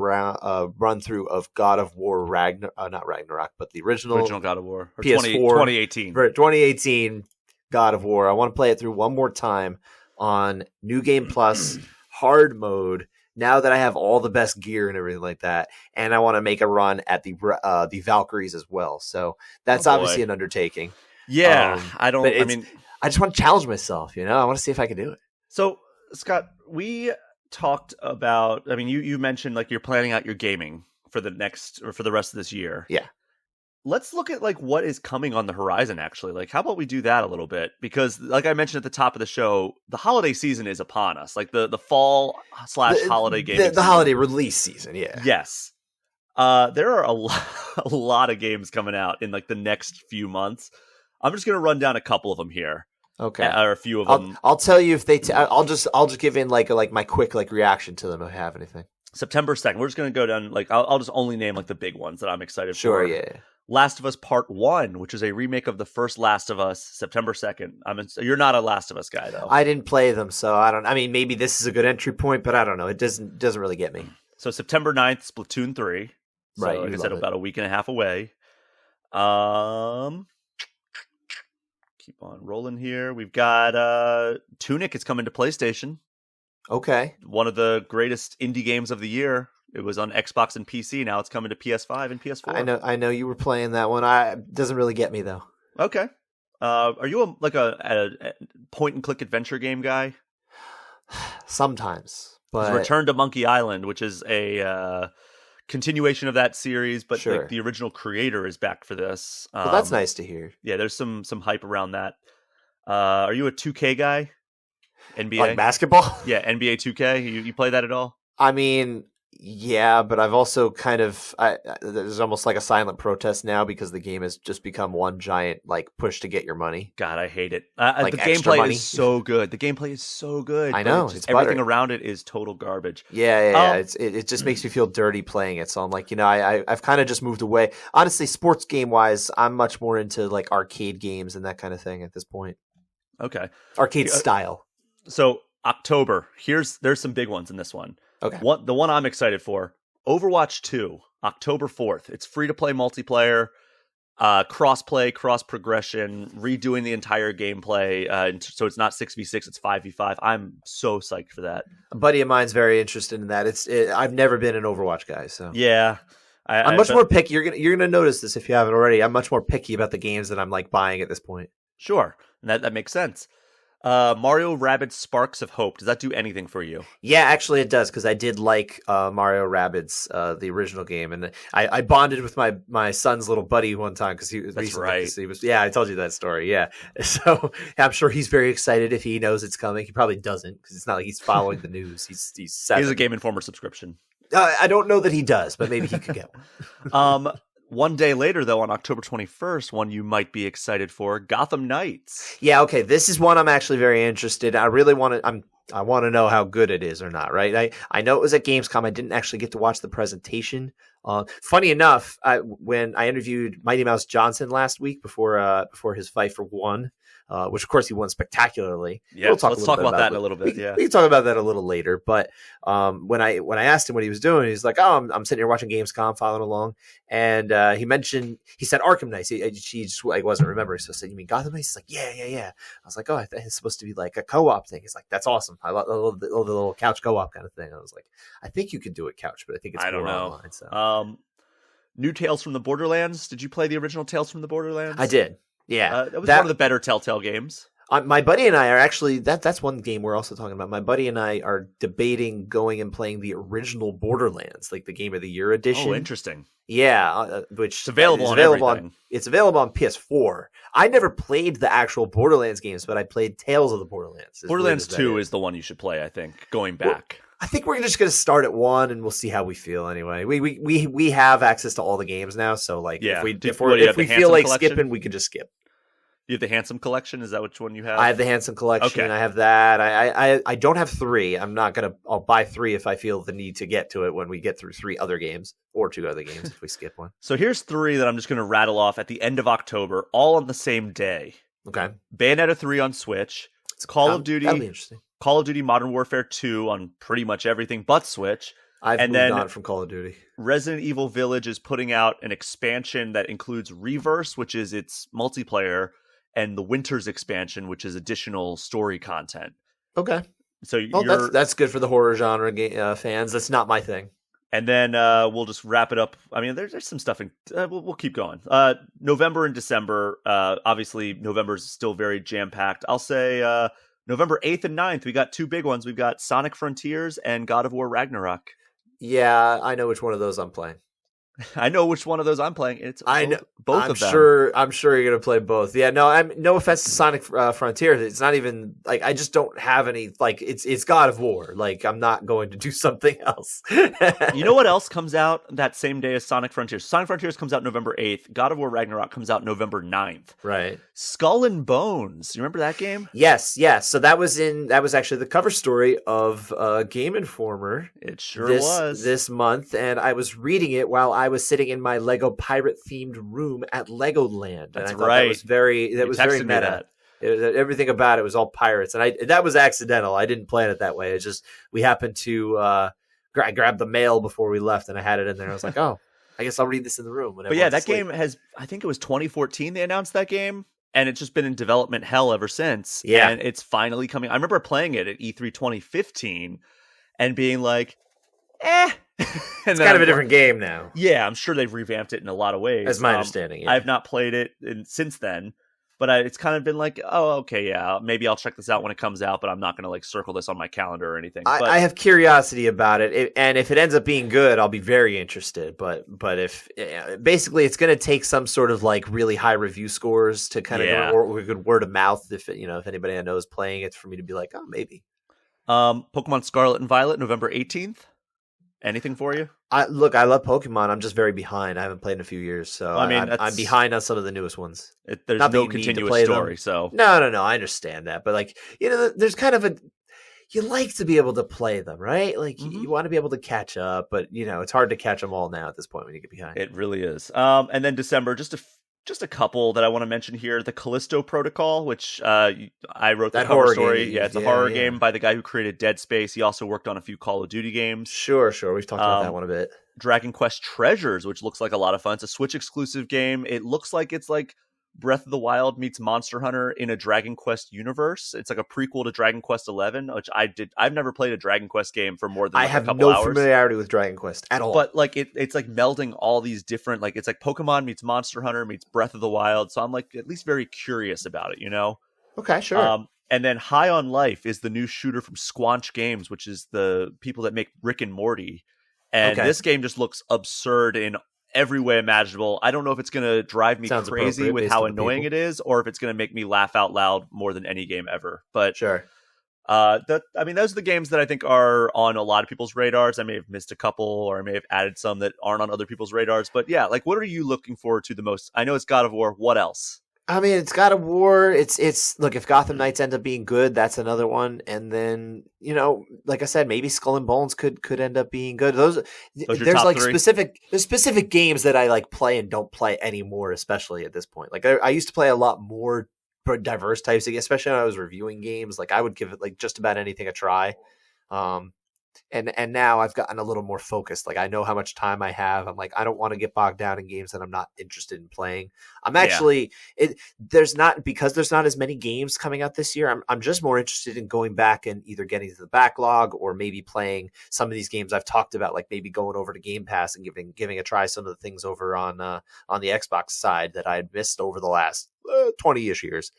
run through of God of War not Ragnarok, but the original God of War, or PS4 2018 God of War. I want to play it through one more time on New Game Plus hard mode. Now that I have all the best gear and everything like that, and I want to make a run at the Valkyries as well. So that's obviously an undertaking. Yeah, I just want to challenge myself. I want to see if I can do it. So Scott, we talked about, you mentioned like you're planning out your gaming for the rest of this year. Yeah. Let's look at like what is coming on the horizon actually. Like how about we do that a little bit? Because like I mentioned at the top of the show, the holiday season is upon us. Like the fall / holiday gaming the holiday release season, yeah. Yes. There are a lot of games coming out in like the next few months. I'm just going to run down a couple of them here. Okay. Or a few of them. I'll tell you if they I'll just give in like my quick like reaction to them if I have anything. September 2nd. We're just going to go down like I'll just only name like the big ones that I'm excited for. Sure, yeah. Last of Us Part 1, which is a remake of the first Last of Us, September 2nd. You're not a Last of Us guy though. I didn't play them, so maybe this is a good entry point, but I don't know. It doesn't really get me. So September 9th, Splatoon 3. So, right. Like I said, about a week and a half away. Keep on rolling here. We've got Tunic is coming to PlayStation. Okay. One of the greatest indie games of the year. It was on Xbox and PC. Now it's coming to PS5 and PS4. I know you were playing that one. It doesn't really get me though. Okay. Are you a point and click adventure game guy? Sometimes, but Return to Monkey Island, which is a continuation of that series, but sure. like the original creator is back for this. Well, that's nice to hear. Yeah, there's some hype around that. Are you a 2K guy? NBA? Like basketball? Yeah, NBA 2K. You play that at all? Yeah, but I've also kind of there's almost like a silent protest now because the game has just become one giant like push to get your money. God, I hate it. Like the gameplay is so good. The gameplay is so good. I know. It's everything around it is total garbage. Yeah. It just makes me feel dirty playing it. So I'm like, I've kind of just moved away. Honestly, sports game wise, I'm much more into like arcade games and that kind of thing at this point. Okay. Arcade style. So October, there's some big ones in this one. Okay. The one I'm excited for, Overwatch 2, October 4th. It's free to play multiplayer, cross-play, cross-progression, redoing the entire gameplay. So it's not 6v6, it's 5v5. I'm so psyched for that. A buddy of mine's very interested in that. I've never been an Overwatch guy, so. Yeah. I'm much more picky. You're gonna notice this if you haven't already. I'm much more picky about the games that I'm like buying at this point. Sure, and that makes sense. Mario Rabbids Sparks of Hope. Does that do anything for you? Yeah, actually it does, because I did like Mario Rabbids, the original game, and I bonded with my son's little buddy one time because he was yeah, I told you that story. Yeah, so I'm sure he's very excited if he knows it's coming. He probably doesn't, because it's not like he's following the news. He's 7. He has a Game Informer subscription. I don't know that he does, but maybe he could get one. One day later, though, on October 21st, one you might be excited for, Gotham Knights. Yeah, okay. This is one I'm actually very interested in. I really want to. I want to know how good it is or not. Right? I know it was at Gamescom. I didn't actually get to watch the presentation. Funny enough, when I interviewed Mighty Mouse Johnson last week before his fight for one, which of course he won spectacularly. Yeah, let's talk about that in a little bit. We can talk about that a little later. But when I asked him what he was doing, he's like, "Oh, I'm sitting here watching Gamescom, following along." And he said Arkham Knights. He just like wasn't remembering. So I said, "You mean Gotham Knights?" He's like, "Yeah." I was like, "Oh, I think it's supposed to be like a co-op thing." He's like, "That's awesome. I love the little couch co-op kind of thing." I was like, "I think you could do it couch, but I think it's more online." So. New Tales from the Borderlands. Did you play the original Tales from the Borderlands? I did. Yeah, that was one of the better Telltale games. My buddy and I are actually that's one game we're also talking about. My buddy and I are debating going and playing the original Borderlands, like the Game of the Year edition. Oh, interesting. Yeah, which it's available on everything. It's available on PS4. I never played the actual Borderlands games, but I played Tales of the Borderlands. Borderlands 2 is the one you should play, I think. Going back. Well, I think we're just going to start at 1 and we'll see how we feel anyway. We have access to all the games now, so like if we feel like skipping, we could just skip. You have the Handsome Collection? Is that which one you have? I have the Handsome Collection. Okay. I have that. I don't have 3. I'll buy 3 if I feel the need to get to it when we get through 3 other games or 2 other games if we skip one. So here's 3 that I'm just going to rattle off at the end of October, all on the same day. Okay. Bayonetta 3 on Switch. It's Call of Duty. That'll be interesting. Call of Duty Modern Warfare 2 on pretty much everything but Switch. I've moved on from Call of Duty. Resident Evil Village is putting out an expansion that includes Reverse, which is its multiplayer, and the Winters expansion, which is additional story content. Okay. So that's good for the horror genre fans. That's not my thing. And then we'll just wrap it up. I mean, there's some stuff. We'll keep going. November and December. Obviously, November is still very jam-packed. I'll say November 8th and 9th, we got 2 big ones. We've got Sonic Frontiers and God of War Ragnarok. Yeah, I know which one of those I'm playing. I know which one of those I'm playing. I know both of them. I'm sure you're gonna play both. Yeah, no offense to Sonic Frontiers. It's not even like I just don't have any like it's God of War. Like I'm not going to do something else. You know what else comes out that same day as Sonic Frontiers? Sonic Frontiers comes out November 8th. God of War Ragnarok comes out November 9th. Right. Skull and Bones. You remember that game? Yes. So that was actually the cover story of Game Informer. It sure was this month, and I was reading it while I was sitting in my Lego pirate themed room at Legoland. That's and I right. That was very meta. Everything about it was all pirates, and that was accidental. I didn't plan it that way. It's just we happened to I grabbed the mail before we left, and I had it in there. I was like, oh, I guess I'll read this in the room. But yeah, that game has. I think it was 2014 they announced that game, and it's just been in development hell ever since. Yeah, and it's finally coming. I remember playing it at E3 2015 and being like, it's kind of a different game now. Yeah, I'm sure they've revamped it in a lot of ways. That's my understanding. Yeah. I've not played it since then, but it's kind of been like, oh, okay, yeah, maybe I'll check this out when it comes out, but I'm not going to like circle this on my calendar or anything. I have curiosity about it, and if it ends up being good, I'll be very interested. But if basically it's going to take some sort of like really high review scores to kind of go good word of mouth. If anybody I know is playing it, for me to be like, oh, maybe. Pokemon Scarlet and Violet, November 18th. Anything for you? I love Pokemon. I'm just very behind. I haven't played in a few years, so I mean, I'm behind on some of the newest ones. There's no continuous story, so no. I understand that, but like there's kind of you like to be able to play them, right? Like you want to be able to catch up, but it's hard to catch them all now at this point when you get behind. It really is. And then December, just a couple that I want to mention here. The Callisto Protocol, which I wrote the cover story. Game. Yeah, it's a horror game by the guy who created Dead Space. He also worked on a few Call of Duty games. Sure. We've talked about that one a bit. Dragon Quest Treasures, which looks like a lot of fun. It's a Switch exclusive game. It looks like it's like Breath of the Wild meets Monster Hunter in a Dragon Quest universe. It's like a prequel to Dragon Quest 11, which I've never played a Dragon Quest game for more than like, I have a couple no hours. familiarity with Dragon Quest at all. But like it's like melding all these different, like it's like Pokemon meets Monster Hunter meets Breath of the Wild. So I'm like at least very curious about it, you know? Okay, sure. And then High on Life is the new shooter from Squanch Games, which is the people that make Rick and Morty. And this game just looks absurd in every way imaginable. I don't know if it's going to drive me crazy with how annoying it is, or if it's going to make me laugh out loud more than any game ever. But sure. I mean, those are the games that I think are on a lot of people's radars. I may have missed a couple, or I may have added some that aren't on other people's radars. But yeah, like, what are you looking forward to the most? I know it's God of War. What else? I mean, it's God of War. It's look, if Gotham Knights end up being good, that's another one. And then, you know, like I said, maybe Skull and Bones could end up being good. There's like three? specific games that I like play and don't play anymore, especially at this point. Like I used to play a lot more diverse types of games, especially when I was reviewing games. Like I would give it like just about anything a try. And now I've gotten a little more focused. Like I know how much time I have. I'm like, I don't want to get bogged down in games that I'm not interested in playing. I'm actually there's not as many games coming out this year. I'm just more interested in going back and either getting to the backlog or maybe playing some of these games I've talked about, like maybe going over to Game Pass and giving a try some of the things over on the Xbox side that I had missed over the last 20-ish years.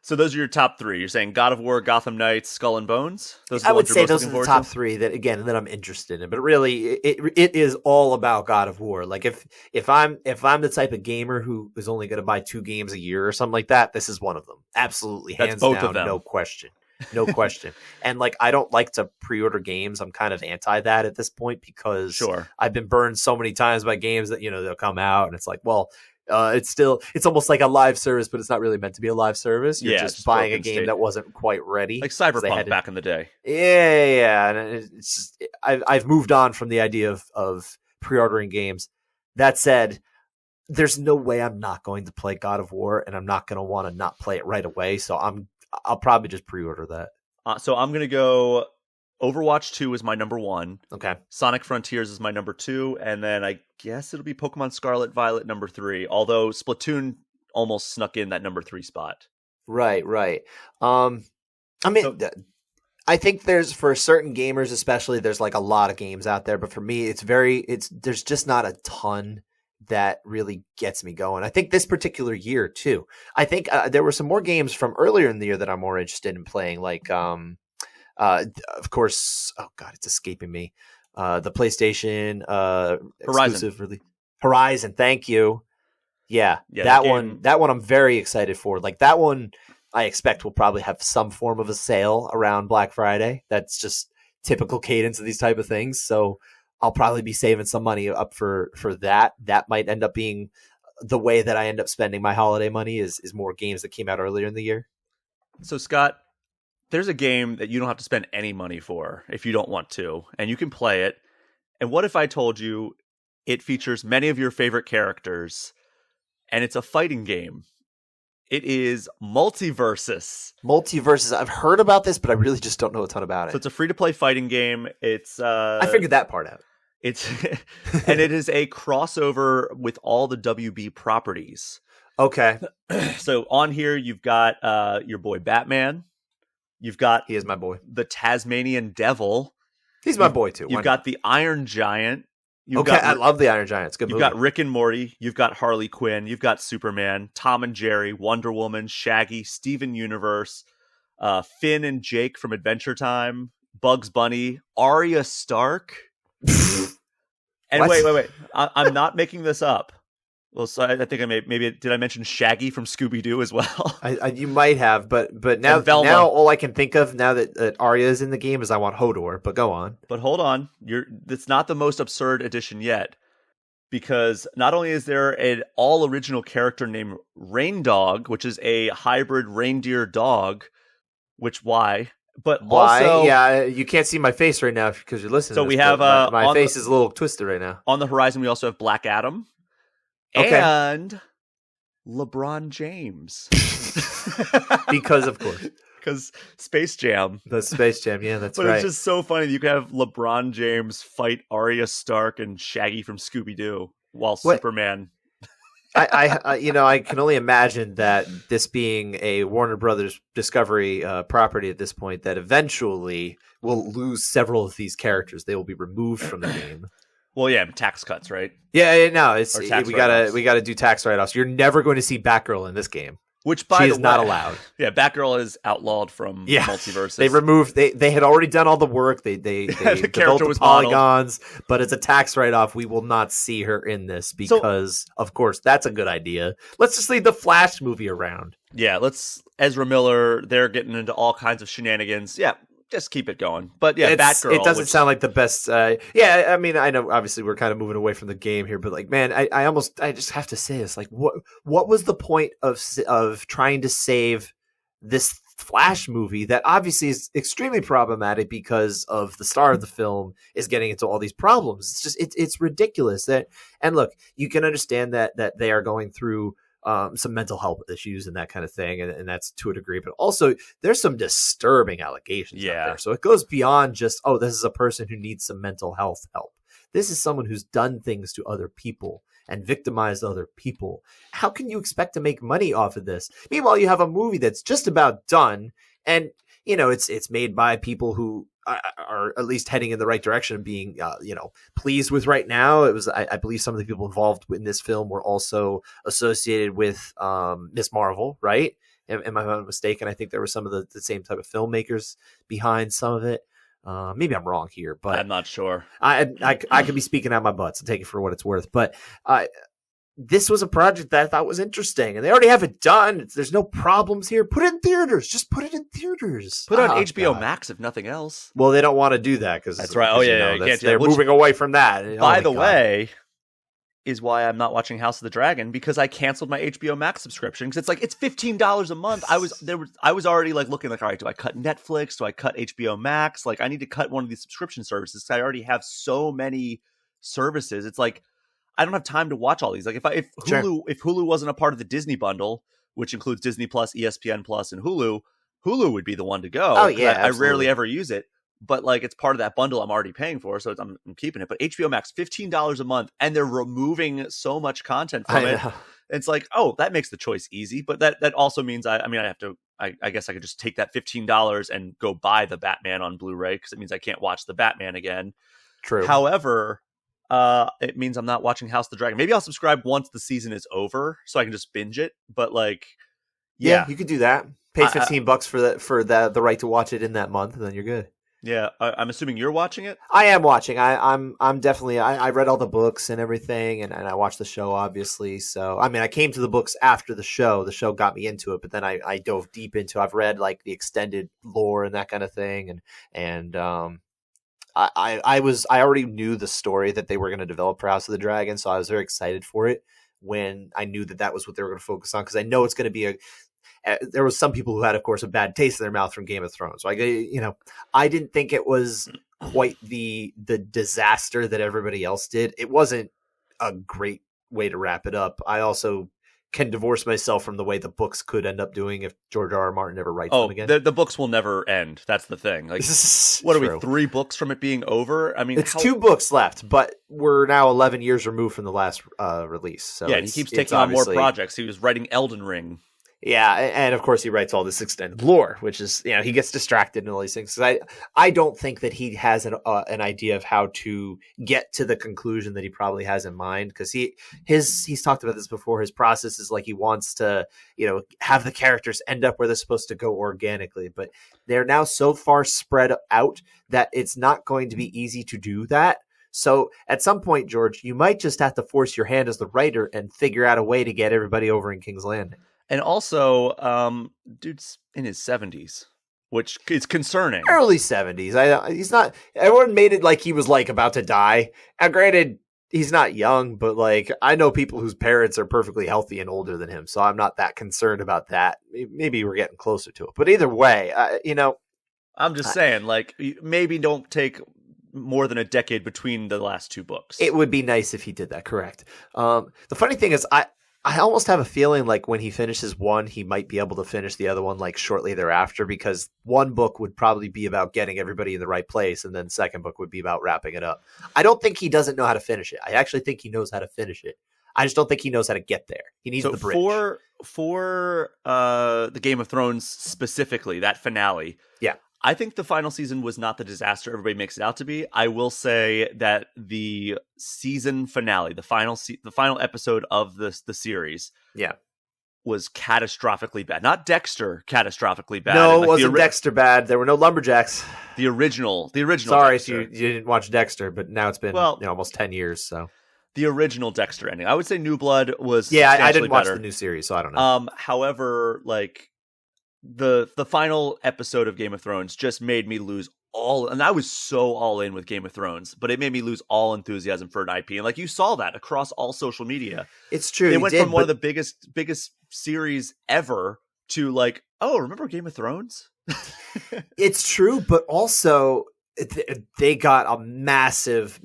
So those are your top three. You're saying God of War, Gotham Knights, Skull and Bones? I would say those are the top three that I'm interested in. But really, it is all about God of War. Like if I'm the type of gamer who is only going to buy 2 games a year or something like that, this is one of them. Absolutely, hands both down, of them. no question. No question. And like, I don't like to pre-order games. I'm kind of anti that at this point because I've been burned so many times by games that, you know, they'll come out and it's like, well, it's almost like a live service, but it's not really meant to be a live service. You're just buying a game that wasn't quite ready, like Cyberpunk back in the day. Yeah. And it's just, I've moved on from the idea of pre-ordering games. That said, there's no way I'm not going to play God of War, and I'm not going to want to not play it right away. So I'll probably just pre-order that. So I'm going to go Overwatch 2 is my number 1. Okay. Sonic Frontiers is my number 2. And then I guess it'll be Pokemon Scarlet Violet number 3. Although Splatoon almost snuck in that number 3 spot. Right. I mean, I think there's, for certain gamers especially, there's like a lot of games out there. But for me, there's just not a ton that really gets me going. I think this particular year too. I think there were some more games from earlier in the year that I'm more interested in playing, like of course, oh god, it's escaping me. The PlayStation exclusive release, Horizon. Thank you. Yeah, that one I'm very excited for. Like that one, I expect will probably have some form of a sale around Black Friday. That's just typical cadence of these type of things. So I'll probably be saving some money up for that. That might end up being the way that I end up spending my holiday money is more games that came out earlier in the year. So Scott, there's a game that you don't have to spend any money for if you don't want to, and you can play it. And what if I told you it features many of your favorite characters, and it's a fighting game? It is Multiversus. I've heard about this, but I really just don't know a ton about it. So it's a free-to-play fighting game. It's I figured that part out. And it is a crossover with all the WB properties. Okay. So on here you've got your boy Batman. You've got he is my boy. The Tasmanian Devil. He's my boy too. You've got the Iron Giant. I love the Iron Giant. It's a good movie. You've got Rick and Morty. You've got Harley Quinn. You've got Superman, Tom and Jerry, Wonder Woman, Shaggy, Steven Universe, Finn and Jake from Adventure Time, Bugs Bunny, Arya Stark. And wait. I'm not making this up. Well, so I think did I mention Shaggy from Scooby-Doo as well? You might have, but now all I can think of now that Arya is in the game is I want Hodor, but go on. But hold on. It's not the most absurd addition yet, because not only is there an all-original character named Rain Dog, which is a hybrid reindeer dog, but also... Yeah, you can't see my face right now because you're listening so to this, we have... my face is a little twisted right now. On the horizon, we also have Black Adam. Okay. And LeBron James. Because, of course. Because Space Jam. The Space Jam, yeah, that's but right. It's just so funny. You can have LeBron James fight Arya Stark and Shaggy from Scooby-Doo while Superman... I can only imagine that this being a Warner Brothers Discovery property at this point, that eventually we'll lose several of these characters. They will be removed from the game. Well, yeah, tax cuts, right? Yeah, no, we write-offs. gotta do tax write-offs. You're never going to see Batgirl in this game. Which, by she the is way, not allowed. Yeah, Batgirl is outlawed from multiverses. They removed. They had already done all the work. They developed the polygons, but it's a tax write-off. We will not see her in this because, of course, that's a good idea. Let's just leave the Flash movie around. Yeah, Ezra Miller. They're getting into all kinds of shenanigans. Yeah. Just keep it going. But yeah, Batgirl. It doesn't sound like the best. Yeah, I mean, I know obviously we're kind of moving away from the game here, but like, man, I just have to say this. Like, what was the point of trying to save this Flash movie that obviously is extremely problematic because of the star of the film is getting into all these problems? It's just it's ridiculous and look, you can understand that they are going through some mental health issues and that kind of thing, and that's to a degree, but also there's some disturbing allegations out there. So it goes beyond just, oh, this is a person who needs some mental health help. This is someone who's done things to other people and victimized other people. How can you expect to make money off of this? Meanwhile, you have a movie that's just about done, and it's made by people who are at least heading in the right direction, being pleased with right now. It was, I believe, some of the people involved in this film were also associated with Miss Marvel, right? Am I not mistaken? I think there were some of the same type of filmmakers behind some of it. Maybe I'm wrong here, but I'm not sure. I could be speaking out my butt, so take it for what it's worth. But this was a project that I thought was interesting, and they already have it done. There's no problems here. Put it in theaters. Just put it in theaters. Put it on HBO Max, if nothing else. Well, they don't want to do that because that's right. Oh yeah, they're moving away from that. By the way, is why I'm not watching House of the Dragon, because I canceled my HBO Max subscription because it's $15 a month. I was already like looking like, all right, do I cut Netflix? Do I cut HBO Max? Like, I need to cut one of these subscription services because I already have so many services. It's like, I don't have time to watch all these. Like if Hulu wasn't a part of the Disney bundle, which includes Disney Plus, ESPN Plus, and Hulu would be the one to go. Oh yeah, I rarely ever use it, but like it's part of that bundle I'm already paying for, so I'm keeping it. But HBO Max, $15 a month, and they're removing so much content from it. It's like, oh, that makes the choice easy, but that also means I guess I could just take that $15 and go buy the Batman on Blu-ray, because it means I can't watch the Batman again. True. However, it means I'm not watching House of the Dragon. Maybe I'll subscribe once the season is over so I can just binge it. But like, yeah, you could do that. Pay $15 for the right to watch it in that month, and then you're good. Yeah, I'm assuming you're watching it. I am watching. I'm definitely. I read all the books and everything, and I watched the show, obviously. So I mean, I came to the books after the show. The show got me into it, but then I dove deep into. I've read like the extended lore and that kind of thing, and I already knew the story that they were going to develop for House of the Dragon, so I was very excited for it when I knew that was what they were going to focus on, because I know it's going to be there was some people who had, of course, a bad taste in their mouth from Game of Thrones. So I didn't think it was quite the disaster that everybody else did. It wasn't a great way to wrap it up. I also can divorce myself from the way the books could end up doing if George R. R. Martin ever writes them again. The books will never end. That's the thing. Like, what are we, 3 books from it being over? I mean, it's 2 books left, but we're now 11 years removed from the last release. So yeah, he keeps taking on more projects. He was writing Elden Ring. Yeah, and of course he writes all this extended lore, which is, he gets distracted in all these things. I don't think that he has an idea of how to get to the conclusion that he probably has in mind, because he's talked about this before. His process is like he wants to, have the characters end up where they're supposed to go organically, but they're now so far spread out that it's not going to be easy to do that. So at some point, George, you might just have to force your hand as the writer and figure out a way to get everybody over in King's Landing. And also, dude's in his 70s, which is concerning. Early 70s. He's not. Everyone made it like he was like about to die. And granted, he's not young, but like I know people whose parents are perfectly healthy and older than him, so I'm not that concerned about that. Maybe we're getting closer to it, but either way, I'm just saying, like, maybe don't take more than a decade between the last 2 books. It would be nice if he did that. Correct. The funny thing is, I almost have a feeling like when he finishes one, he might be able to finish the other one like shortly thereafter, because one book would probably be about getting everybody in the right place, and then second book would be about wrapping it up. I don't think he doesn't know how to finish it. I actually think he knows how to finish it. I just don't think he knows how to get there. He needs the bridge. For the Game of Thrones specifically, that finale. Yeah. I think the final season was not the disaster everybody makes it out to be. I will say that the season finale, the final episode of the series, was catastrophically bad. Not Dexter catastrophically bad. No, it wasn't Dexter bad. There were no lumberjacks. The original. Sorry Dexter. if you didn't watch Dexter, but now it's been almost 10 years. So the original Dexter ending. I would say New Blood was I didn't watch better. the new series, so I don't know. However, like the final episode of Game of Thrones just made me lose all, and I was so all in with Game of Thrones, but it made me lose all enthusiasm for an IP. And like you saw that across all social media. It's true. They went from one of the biggest series ever to like, oh, remember Game of Thrones? It's true, but also they got a massive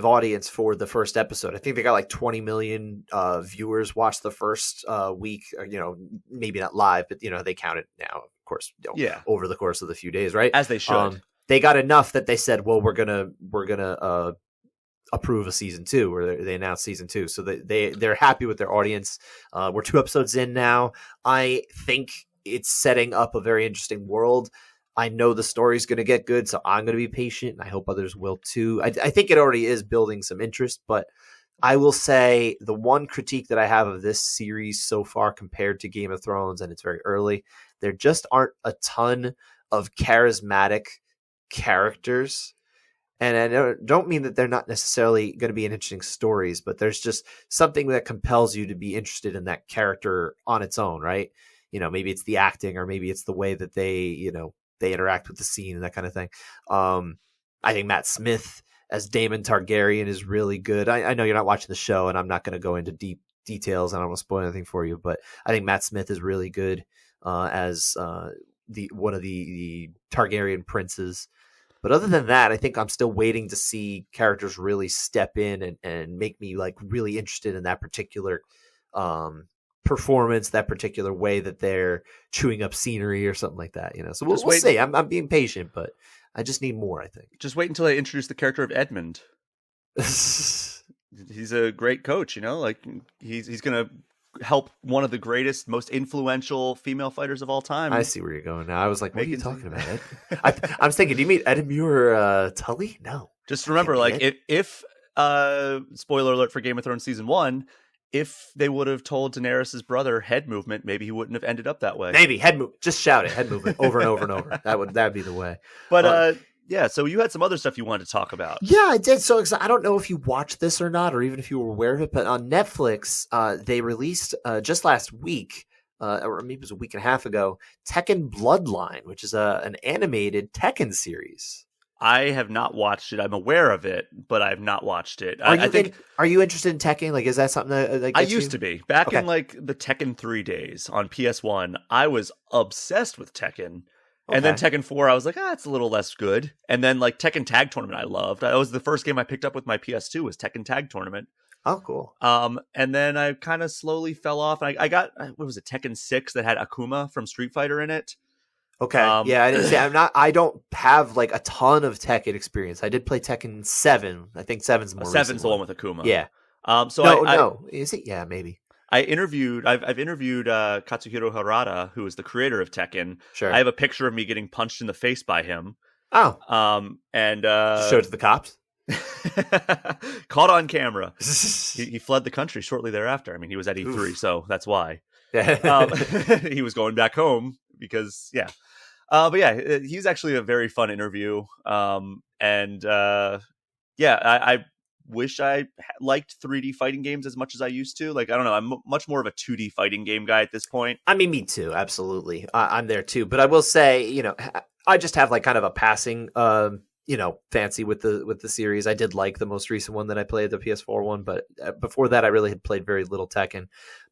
audience for the first episode. I think they got like 20 million viewers watched the first week, maybe not live, but they count it now, of course, over the course of the few days, right? As they should. They got enough that they said, well, we're gonna approve a season 2, or they announced season 2. So they're happy with their audience. We're 2 episodes in now. I think it's setting up a very interesting world. I know the story's going to get good, so I'm going to be patient, and I hope others will too. I think it already is building some interest, but I will say the one critique that I have of this series so far compared to Game of Thrones, and it's very early, there just aren't a ton of charismatic characters. And I don't mean that they're not necessarily going to be in interesting stories, but there's just something that compels you to be interested in that character on its own, right? Maybe it's the acting, or maybe it's the way that they interact with the scene and that kind of thing. I think Matt Smith as Daemon Targaryen is really good. I know you're not watching the show, and I'm not going to go into deep details. I don't want to spoil anything for you, but I think Matt Smith is really good as one of the Targaryen princes. But other than that, I think I'm still waiting to see characters really step in and make me like really interested in that particular performance, that particular way that they're chewing up scenery or something like that. So we'll see. I'm being patient, but I just need more, I think. Just wait until I introduce the character of Edmund. He's a great coach, like he's going to help one of the greatest, most influential female fighters of all time. I see where you're going now. I was like, what are you talking about, Ed? I was thinking, do you mean Edmure Tully? No. Just remember, like, if spoiler alert for Game of Thrones season 1, if they would have told Daenerys' brother head movement, maybe he wouldn't have ended up that way. Maybe head movement. Just shout it, head movement, over and over and over. That'd be the way. But so you had some other stuff you wanted to talk about. Yeah, I did. So I don't know if you watched this or not, or even if you were aware of it, but on Netflix, they released just last week, or maybe it was a week and a half ago, Tekken Bloodline, which is an animated Tekken series. I have not watched it. I'm aware of it, but I've not watched it. Are you interested in Tekken? Like, is that something that I used to be back in like the Tekken 3 days on PS1? I was obsessed with Tekken. And then Tekken 4, I was like, it's a little less good. And then like Tekken Tag Tournament, I loved. That was the first game I picked up with my PS2 was Tekken Tag Tournament. Oh, cool. And then I kind of slowly fell off. I got, what was it, Tekken 6 that had Akuma from Street Fighter in it. Okay. Yeah, I didn't say I don't have like a ton of Tekken experience. I did play Tekken 7. I think 7's the more recent 7's the one with Akuma. Yeah. No. Is it? Yeah, maybe. I've interviewed Katsuhiro Harada, who is the creator of Tekken. Sure. I have a picture of me getting punched in the face by him. Oh. And showed it to the cops. Caught on camera. He fled the country shortly thereafter. I mean, he was at E3, so that's why. He was going back home because, yeah. But yeah, he's actually a very fun interview. I wish I liked 3D fighting games as much as I used to. Like, I don't know. I'm much more of a 2D fighting game guy at this point. I mean, me too. Absolutely. I'm there too. But I will say, I just have like kind of a passing, fancy with the series. I did like the most recent one that I played, the PS4 one. But before that, I really had played very little Tekken.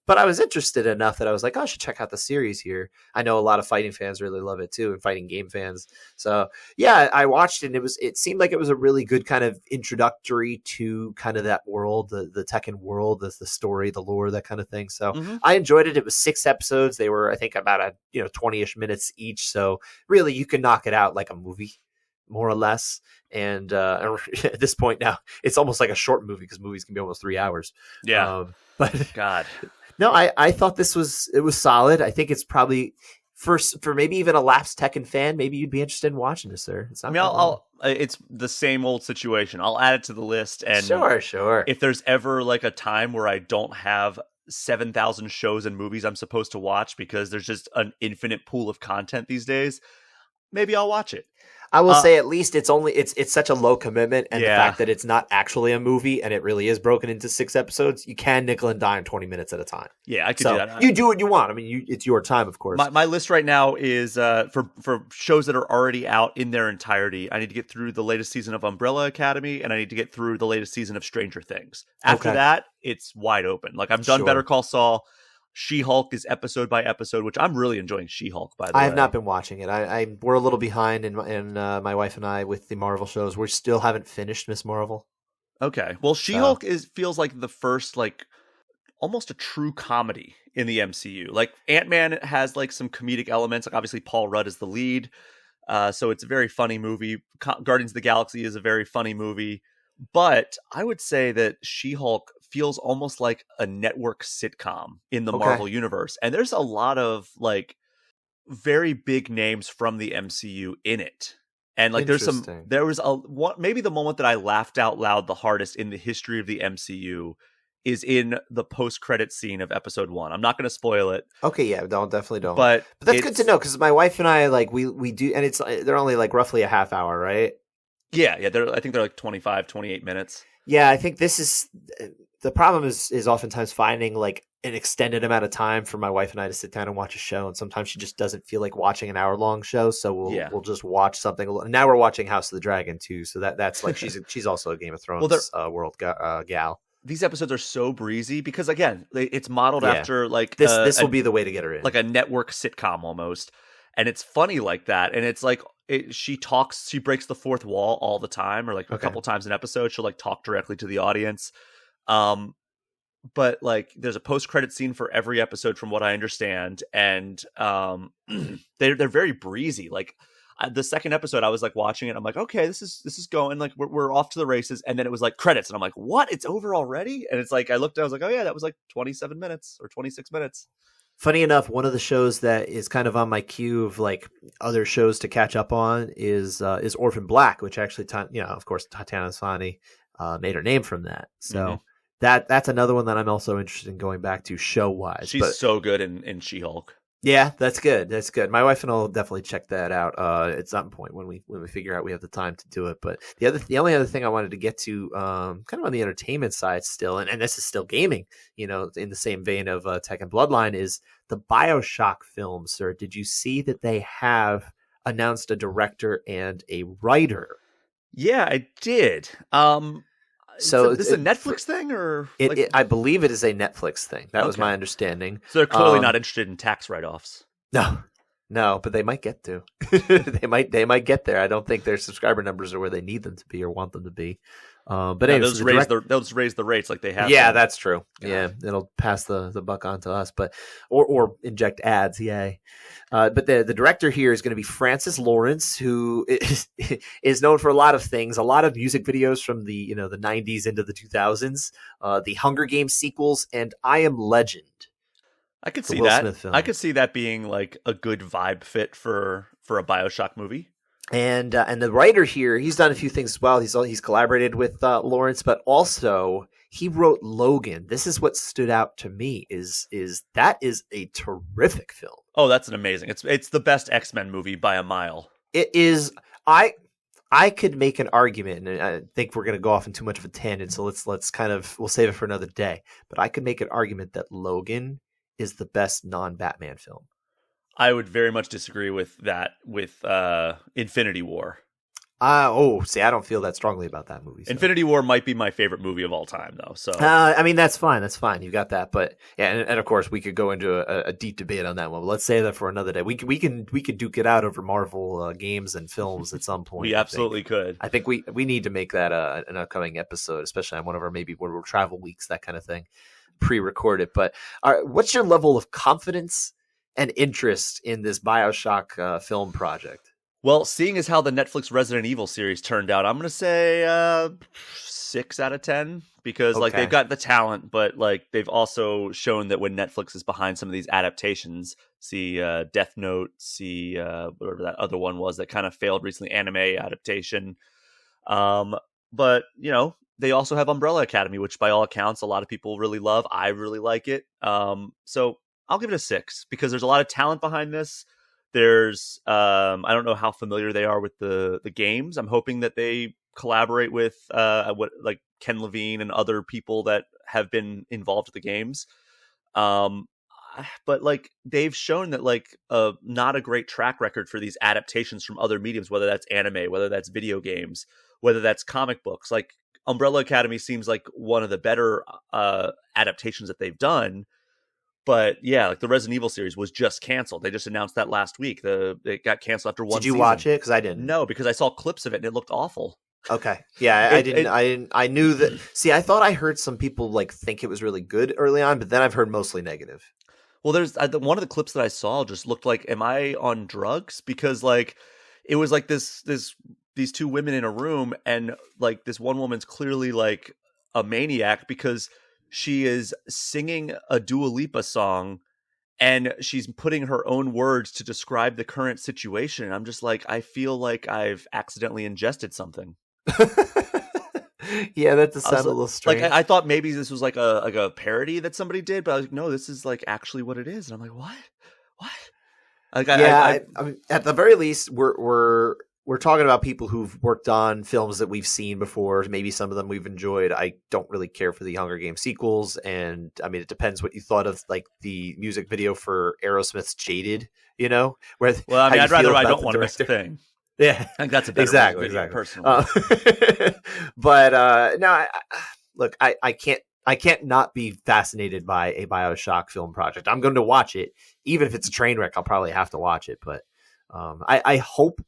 But I was interested enough that I was like, I should check out the series here. I know a lot of fighting fans really love it too, and fighting game fans. So yeah, I watched it, and it seemed like it was a really good kind of introductory to kind of that world, the Tekken world, the story, the lore, that kind of thing. So I enjoyed it. It was 6 episodes. They were, I think, about 20-ish minutes each. So really, you can knock it out like a movie. more or less. And at this point now, it's almost like a short movie because movies can be almost 3 hours. Yeah. But God. no, I thought it was solid. I think it's probably for maybe even a lapsed Tekken fan, maybe you'd be interested in watching this, sir. It's not. It's the same old situation. I'll add it to the list, and sure. If there's ever like a time where I don't have 7,000 shows and movies I'm supposed to watch because there's just an infinite pool of content these days, maybe I'll watch it. I will say at least it's such a low commitment, and the fact that it's not actually a movie and it really is broken into 6 episodes, you can nickel and dime 20 minutes at a time. Yeah, I could do that. You do what you want. I mean, it's your time, of course. My list right now is for shows that are already out in their entirety. I need to get through the latest season of Umbrella Academy, and I need to get through the latest season of Stranger Things. After that, it's wide open. Like I'm done Better Call Saul. She-Hulk is episode by episode, which I'm really enjoying She-Hulk, by the way. I have not been watching it. We're a little behind in my wife and I with the Marvel shows. We still haven't finished Miss Marvel. Okay. Well, She-Hulk feels like the first, like, almost a true comedy in the MCU. Like, Ant-Man has, like, some comedic elements. Like, obviously, Paul Rudd is the lead. So it's a very funny movie. Guardians of the Galaxy is a very funny movie. But I would say that She-Hulk feels almost like a network sitcom in the Marvel universe. And there's a lot of like very big names from the MCU in it. And like maybe the moment that I laughed out loud the hardest in the history of the MCU is in the post-credit scene of episode 1. I'm not going to spoil it. Okay, yeah, definitely don't. But that's good to know because my wife and I like we do, and they're only like roughly a half hour, right? Yeah. I think they're like 25, 28 minutes. Yeah, I think this is the problem is oftentimes finding like an extended amount of time for my wife and I to sit down and watch a show, and sometimes she just doesn't feel like watching an hour-long show, so we'll just watch something. Now we're watching House of the Dragon too, so that's like she's also a Game of Thrones world gal. These episodes are so breezy because again, it's modeled after like this will be the way to get her in, like a network sitcom almost, and it's funny like that, and it's like she breaks the fourth wall all the time, or like a couple times an episode she'll like talk directly to the audience. But like there's a post-credit scene for every episode from what I understand, and they're very breezy. Like the second episode I was like watching it, I'm like, okay, this is going, like we're off to the races, and then it was like credits, and I'm like, what, it's over already? And it's like I looked, I was like, oh yeah, that was like 27 minutes or 26 minutes. Funny enough, one of the shows that is kind of on my queue of like other shows to catch up on is Orphan Black, which actually, of course, Tatiana Maslany made her name from that. So that's another one that I'm also interested in going back to show wise. She's so good in She-Hulk. Yeah, that's good. That's good. My wife and I will definitely check that out at some point when we figure out we have the time to do it. But the only other thing I wanted to get to, kind of on the entertainment side still, and this is still gaming, in the same vein of Tekken Bloodline, is the Bioshock film, sir. Did you see that they have announced a director and a writer? Yeah, I did. So is this a Netflix thing, or I believe it is a Netflix thing. That was my understanding. So they're clearly not interested in tax write-offs. No, but they might get to. they might get there. I don't think their subscriber numbers are where they need them to be or want them to be. But they'll just raise the rates like they have. Yeah, that's true. Yeah, it'll pass the buck on to us, but or inject ads. Yay! But the director here is going to be Francis Lawrence, who is known for a lot of things, a lot of music videos from the the 90s into the 2000s, the Hunger Games sequels, and I Am Legend. I could see that. I could see that being like a good vibe fit for a Bioshock movie. And the writer here, he's done a few things as well. He's collaborated with Lawrence, but also he wrote Logan. This is what stood out to me is that is a terrific film. Oh, that's an amazing. It's the best X-Men movie by a mile. It is. I could make an argument, and I think we're going to go off in too much of a tangent, so let's kind of we'll save it for another day. But I could make an argument that Logan is the best non-Batman film. I would very much disagree with that with Infinity War. See, I don't feel that strongly about that movie. So. Infinity War might be my favorite movie of all time, though. So, I mean, that's fine. That's fine. You got that. But yeah, and of course, we could go into a deep debate on that one. But let's save that for another day. We could duke it out over Marvel games and films at some point. We absolutely could. I think we need to make that an upcoming episode, especially on one of our maybe one of our travel weeks, that kind of thing, pre-recorded. But what's your level of confidence and interest in this Bioshock film project? Well, seeing as how the Netflix Resident Evil series turned out, I'm gonna say 6 out of 10 because like they've Okay. got the talent, but like they've also shown that when Netflix is behind some of these adaptations, see Death Note, see whatever that other one was that kind of failed recently, anime adaptation. But you know they also have Umbrella Academy, which by all accounts a lot of people really love. I really like it. So I'll give it a 6 because there's a lot of talent behind this. There's I don't know how familiar they are with the games. I'm hoping that they collaborate with what like Ken Levine and other people that have been involved with the games. But like they've shown that like not a great track record for these adaptations from other mediums, whether that's anime, whether that's video games, whether that's comic books. Like Umbrella Academy seems like one of the better adaptations that they've done. But yeah, like the Resident Evil series was just canceled. They just announced that last week. It got canceled after one Did you season. watch it? Because I didn't. No, because I saw clips of it and it looked awful. Okay. Yeah, I didn't. I knew that. See, I thought I heard some people like think it was really good early on, but then I've heard mostly negative. Well, there's one of the clips that I saw just looked like, am I on drugs? Because like it was like these two women in a room, and like this one woman's clearly like a maniac because she is singing a Dua Lipa song and she's putting her own words to describe the current situation. And I'm just like, I feel like I've accidentally ingested something. Yeah, that does sound a Like, little strange. I thought maybe this was like a parody that somebody did, but I was like, no, this is like actually what it is. And I'm like, what? Like, I mean, at the very least, we're talking about people who've worked on films that we've seen before. Maybe some of them we've enjoyed. I don't really care for the Hunger Games sequels, and I mean, it depends what you thought of like the music video for Aerosmith's "Jaded." You know, where well, I mean, I'd rather I don't want to miss miss a thing. Yeah, I think that's a better exactly. personally. But no, look, I can't not be fascinated by a Bioshock film project. I'm going to watch it, even if it's a train wreck. I'll probably have to watch it, but I hope.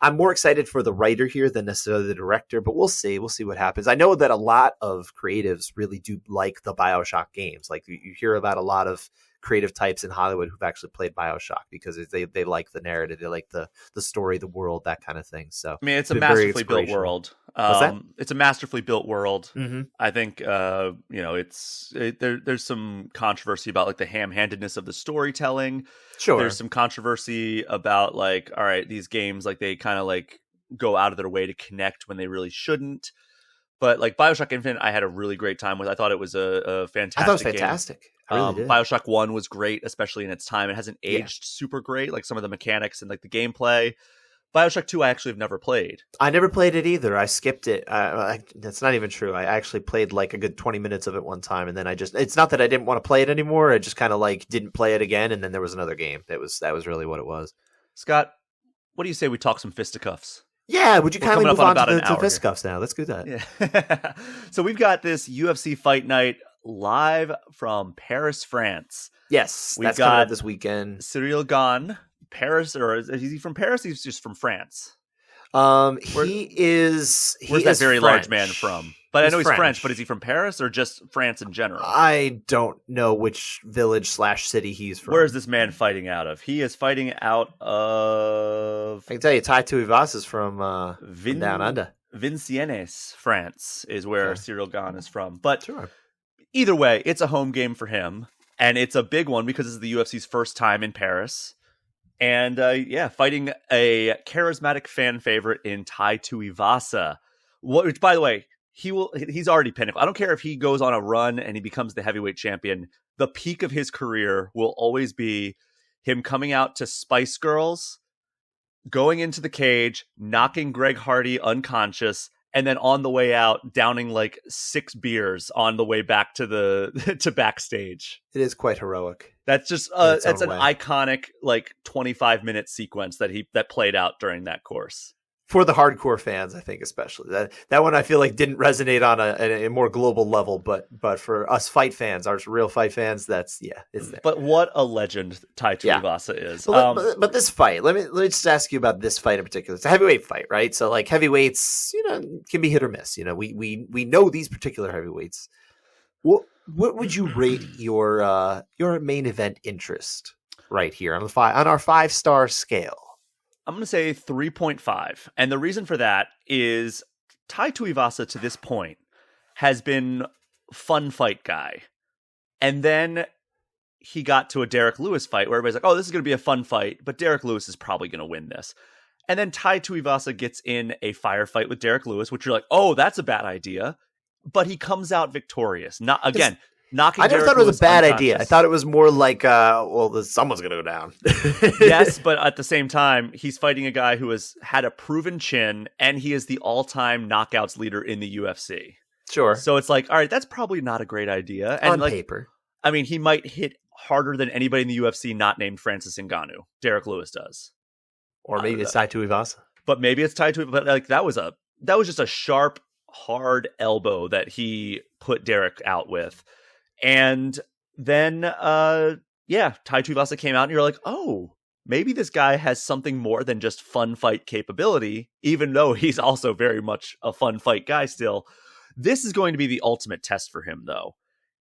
I'm more excited for the writer here than necessarily the director, but we'll see. We'll see what happens. I know that a lot of creatives really do like the Bioshock games. Like you hear about a lot of creative types in Hollywood who've actually played Bioshock because they like the narrative, they like the story, the world, that kind of thing. So I mean, it's a been very masterfully built inspirational. world. What's that? It's a masterfully built world. Mm-hmm. I think you know, there's some controversy about like the ham-handedness of the storytelling. Sure. There's some controversy about like, all right, these games like they kind of like go out of their way to connect when they really shouldn't. But like Bioshock Infinite, I had a really great time with. I thought it was a fantastic. I thought it was game. fantastic. I really did. Bioshock 1 was great, especially in its time. It hasn't aged super great, like some of the mechanics and like the gameplay. Bioshock 2, I actually have never played. I never played it either. I skipped it. That's not even true. I actually played like a good 20 minutes of it one time, and then it's not that I didn't want to play it anymore. I just kind of like didn't play it again, and then there was another game. That was really what it was. Scott, what do you say we talk some fisticuffs? Yeah, would you kindly coming move up on on about to an the hour fisticuffs now? Let's do that. Yeah. So we've got this UFC Fight Night live from Paris, France. Yes, We've that's coming got up this weekend. Cyril Gane, Paris, or is he from Paris? He's just from France. He is. Where's that very large French. man from? But I know he's French. French, but is he from Paris or just France in general? I don't know which village / city he's from. Where is this man fighting out of? He is fighting out of I can tell you, Tai Tuivasa is from down under. Vincennes, France, is where Cyril Gane is from. But Sure. either way, it's a home game for him, and it's a big one because it's the UFC's first time in Paris. And fighting a charismatic fan favorite in Tai Tuivasa, which, by the way, he's already pinnacle. I don't care if he goes on a run and he becomes the heavyweight champion. The peak of his career will always be him coming out to Spice Girls, going into the cage, knocking Greg Hardy unconscious, and then on the way out, downing like 6 beers on the way back to backstage. It is quite heroic. That's just that's an iconic like 25-minute sequence that played out during that course. For the hardcore fans, I think especially that one I feel like didn't resonate on a more global level, but for us fight fans, our real fight fans, it's there. But what a legend Tai Tuivasa is. But this fight, let me just ask you about this fight in particular. It's a heavyweight fight, right? So like heavyweights, can be hit or miss. We know these particular heavyweights. What would you rate your main event interest right here on our 5-star scale? I'm going to say 3.5. And the reason for that is Tai Tuivasa to this point has been fun fight guy. And then he got to a Derek Lewis fight where everybody's like, oh, this is going to be a fun fight, but Derek Lewis is probably going to win this. And then Tai Tuivasa gets in a firefight with Derek Lewis, which you're like, oh, that's a bad idea. But he comes out victorious. Not again, knocking. I never Derek thought it was Lewis a bad unconscious. idea. I thought it was more like, someone's going to go down. Yes, but at the same time, he's fighting a guy who has had a proven chin, and he is the all-time knockouts leader in the UFC. Sure. So it's like, all right, that's probably not a great idea. And On paper. I mean, he might hit harder than anybody in the UFC not named Francis Ngannou. Derek Lewis does. Or maybe it's Tai Tuivasa. But maybe it's Tai Tuivasa. But like that was just a sharp, hard elbow that he put Derek out with. And then Tai Tuivasa came out and you're like, oh, maybe this guy has something more than just fun fight capability, even though he's also very much a fun fight guy still. This is going to be the ultimate test for him, though.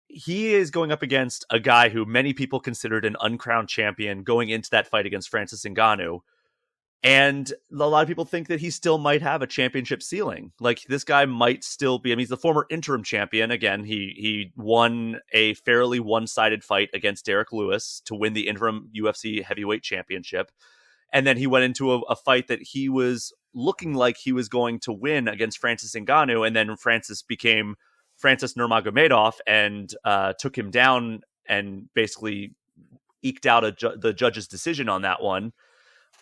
He is going up against a guy who many people considered an uncrowned champion going into that fight against Francis Ngannou. And a lot of people think that he still might have a championship ceiling. Like, this guy might still be, I mean, he's the former interim champion. Again, he won a fairly one-sided fight against Derek Lewis to win the interim UFC heavyweight championship. And then he went into a fight that he was looking like he was going to win against Francis Ngannou. And then Francis became Francis Nurmagomedov and took him down and basically eked out the judge's decision on that one,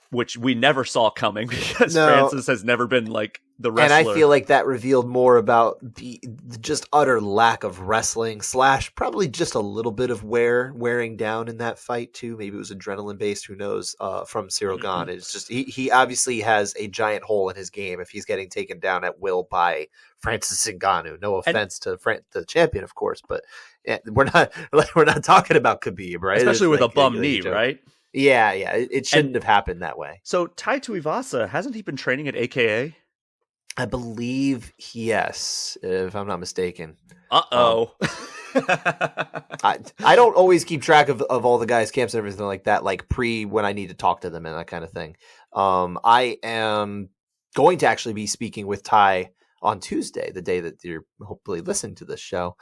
which we never saw coming because Francis has never been like the wrestler. And I feel like that revealed more about the just utter lack of wrestling / probably just a little bit of wearing down in that fight too. Maybe it was adrenaline based, who knows, from Cyril Gane. It's just, he obviously has a giant hole in his game if he's getting taken down at will by Francis Ngannou. No offense to the champion, of course, but we're not talking about Khabib, right? Especially with like, a bum knee, right? Yeah. It shouldn't have happened that way. So Tai Tuivasa, hasn't he been training at AKA? I believe yes, if I'm not mistaken. Uh-oh. I don't always keep track of all the guys' camps and everything like that, like when I need to talk to them and that kind of thing. I am going to actually be speaking with Ty on Tuesday, the day that you're hopefully listening to this show.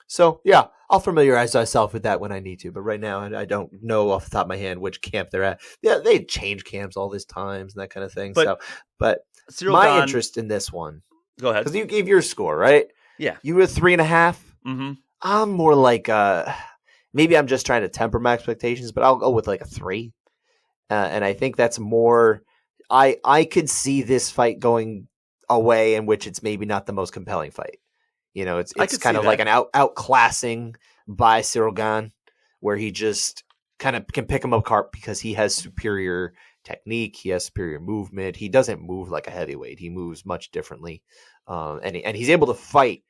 So, yeah, I'll familiarize myself with that when I need to. But right now, I don't know off the top of my hand which camp they're at. Yeah, they change camps all these times and that kind of thing. But my interest in this one. Go ahead. Because you gave your score, right? Yeah. You were 3.5. Mm-hmm. I'm more like, maybe I'm just trying to temper my expectations, but I'll go with like a 3. And I think that's more, I could see this fight going a way in which it's maybe not the most compelling fight. You know, it's kind of like an outclassing by Cyril Gane, where he just kind of can pick him apart because he has superior technique, he has superior movement. He doesn't move like a heavyweight; he moves much differently, and he's able to fight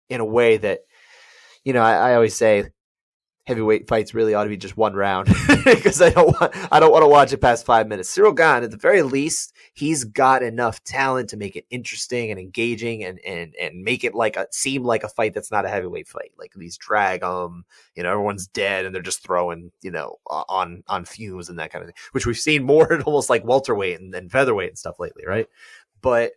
in a way that, you know, I always say heavyweight fights really ought to be just one round because I don't want to watch it past 5 minutes. Cyril Gane, at the very least, he's got enough talent to make it interesting and engaging and make it seem like a fight that's not a heavyweight fight. Like these drag everyone's dead and they're just throwing, on fumes and that kind of thing, which we've seen more at almost like welterweight and featherweight and stuff lately, right? But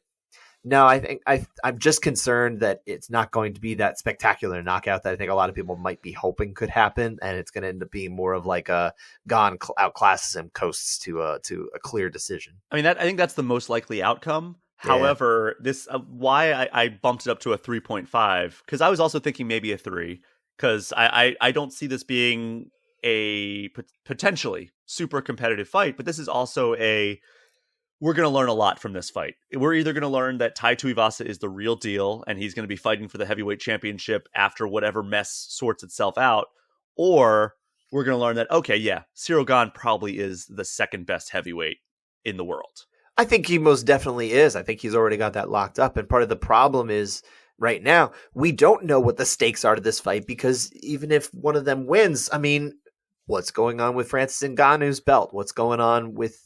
no, I think I'm just concerned that it's not going to be that spectacular knockout that I think a lot of people might be hoping could happen, and it's going to end up being more of like a Gane outclasses him, coasts to a clear decision. I mean, I think that's the most likely outcome. Yeah. However, this why I bumped it up to a 3.5, because I was also thinking maybe a 3, because I don't see this being a potentially super competitive fight, but this is also we're going to learn a lot from this fight. We're either going to learn that Tai Tuivasa is the real deal and he's going to be fighting for the heavyweight championship after whatever mess sorts itself out, or we're going to learn that, okay, yeah, Cyril Gane probably is the second best heavyweight in the world. I think he most definitely is. I think he's already got that locked up. And part of the problem is right now, we don't know what the stakes are to this fight, because even if one of them wins, I mean, what's going on with Francis Ngannou's belt? What's going on with,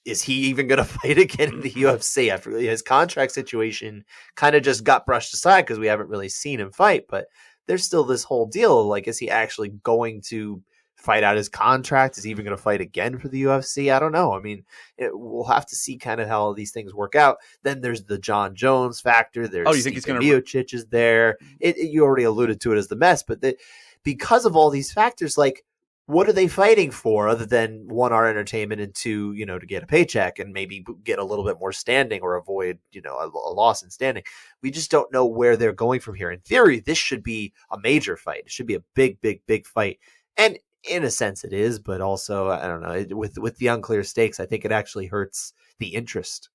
is he even going to fight again in the UFC? After his contract situation kind of just got brushed aside because we haven't really seen him fight, but there's still this whole deal. Like, is he actually going to fight out his contract? Is he even going to fight again for the UFC? I don't know. I mean, we'll have to see kind of how all these things work out. Then there's the John Jones factor. There's you think he's going to Miocic is there. You already alluded to it as the mess, but because of all these factors, like, what are they fighting for other than one, our entertainment, and two, to get a paycheck and maybe get a little bit more standing or avoid, a loss in standing? We just don't know where they're going from here. In theory, this should be a major fight. It should be a big, big, big fight. And in a sense it is, but also, I don't know, with the unclear stakes, I think it actually hurts the interest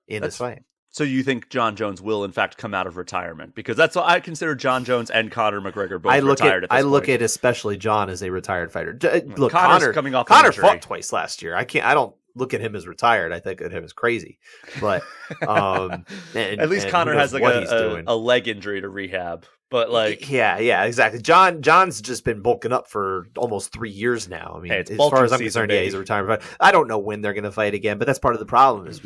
in this fight. So you think John Jones will, in fact, come out of retirement? Because that's what I consider John Jones and Conor McGregor both retired at this point. I look at especially John as a retired fighter. Look, Conor's coming off Conor fought twice last year. I don't look at him as retired. I think of him as crazy. But at least Conor has like a leg injury to rehab. But like, yeah, exactly. John's just been bulking up for almost 3 years now. I mean, as far as I'm concerned, he's a retirement fighter. I don't know when they're going to fight again, but that's part of the problem. Is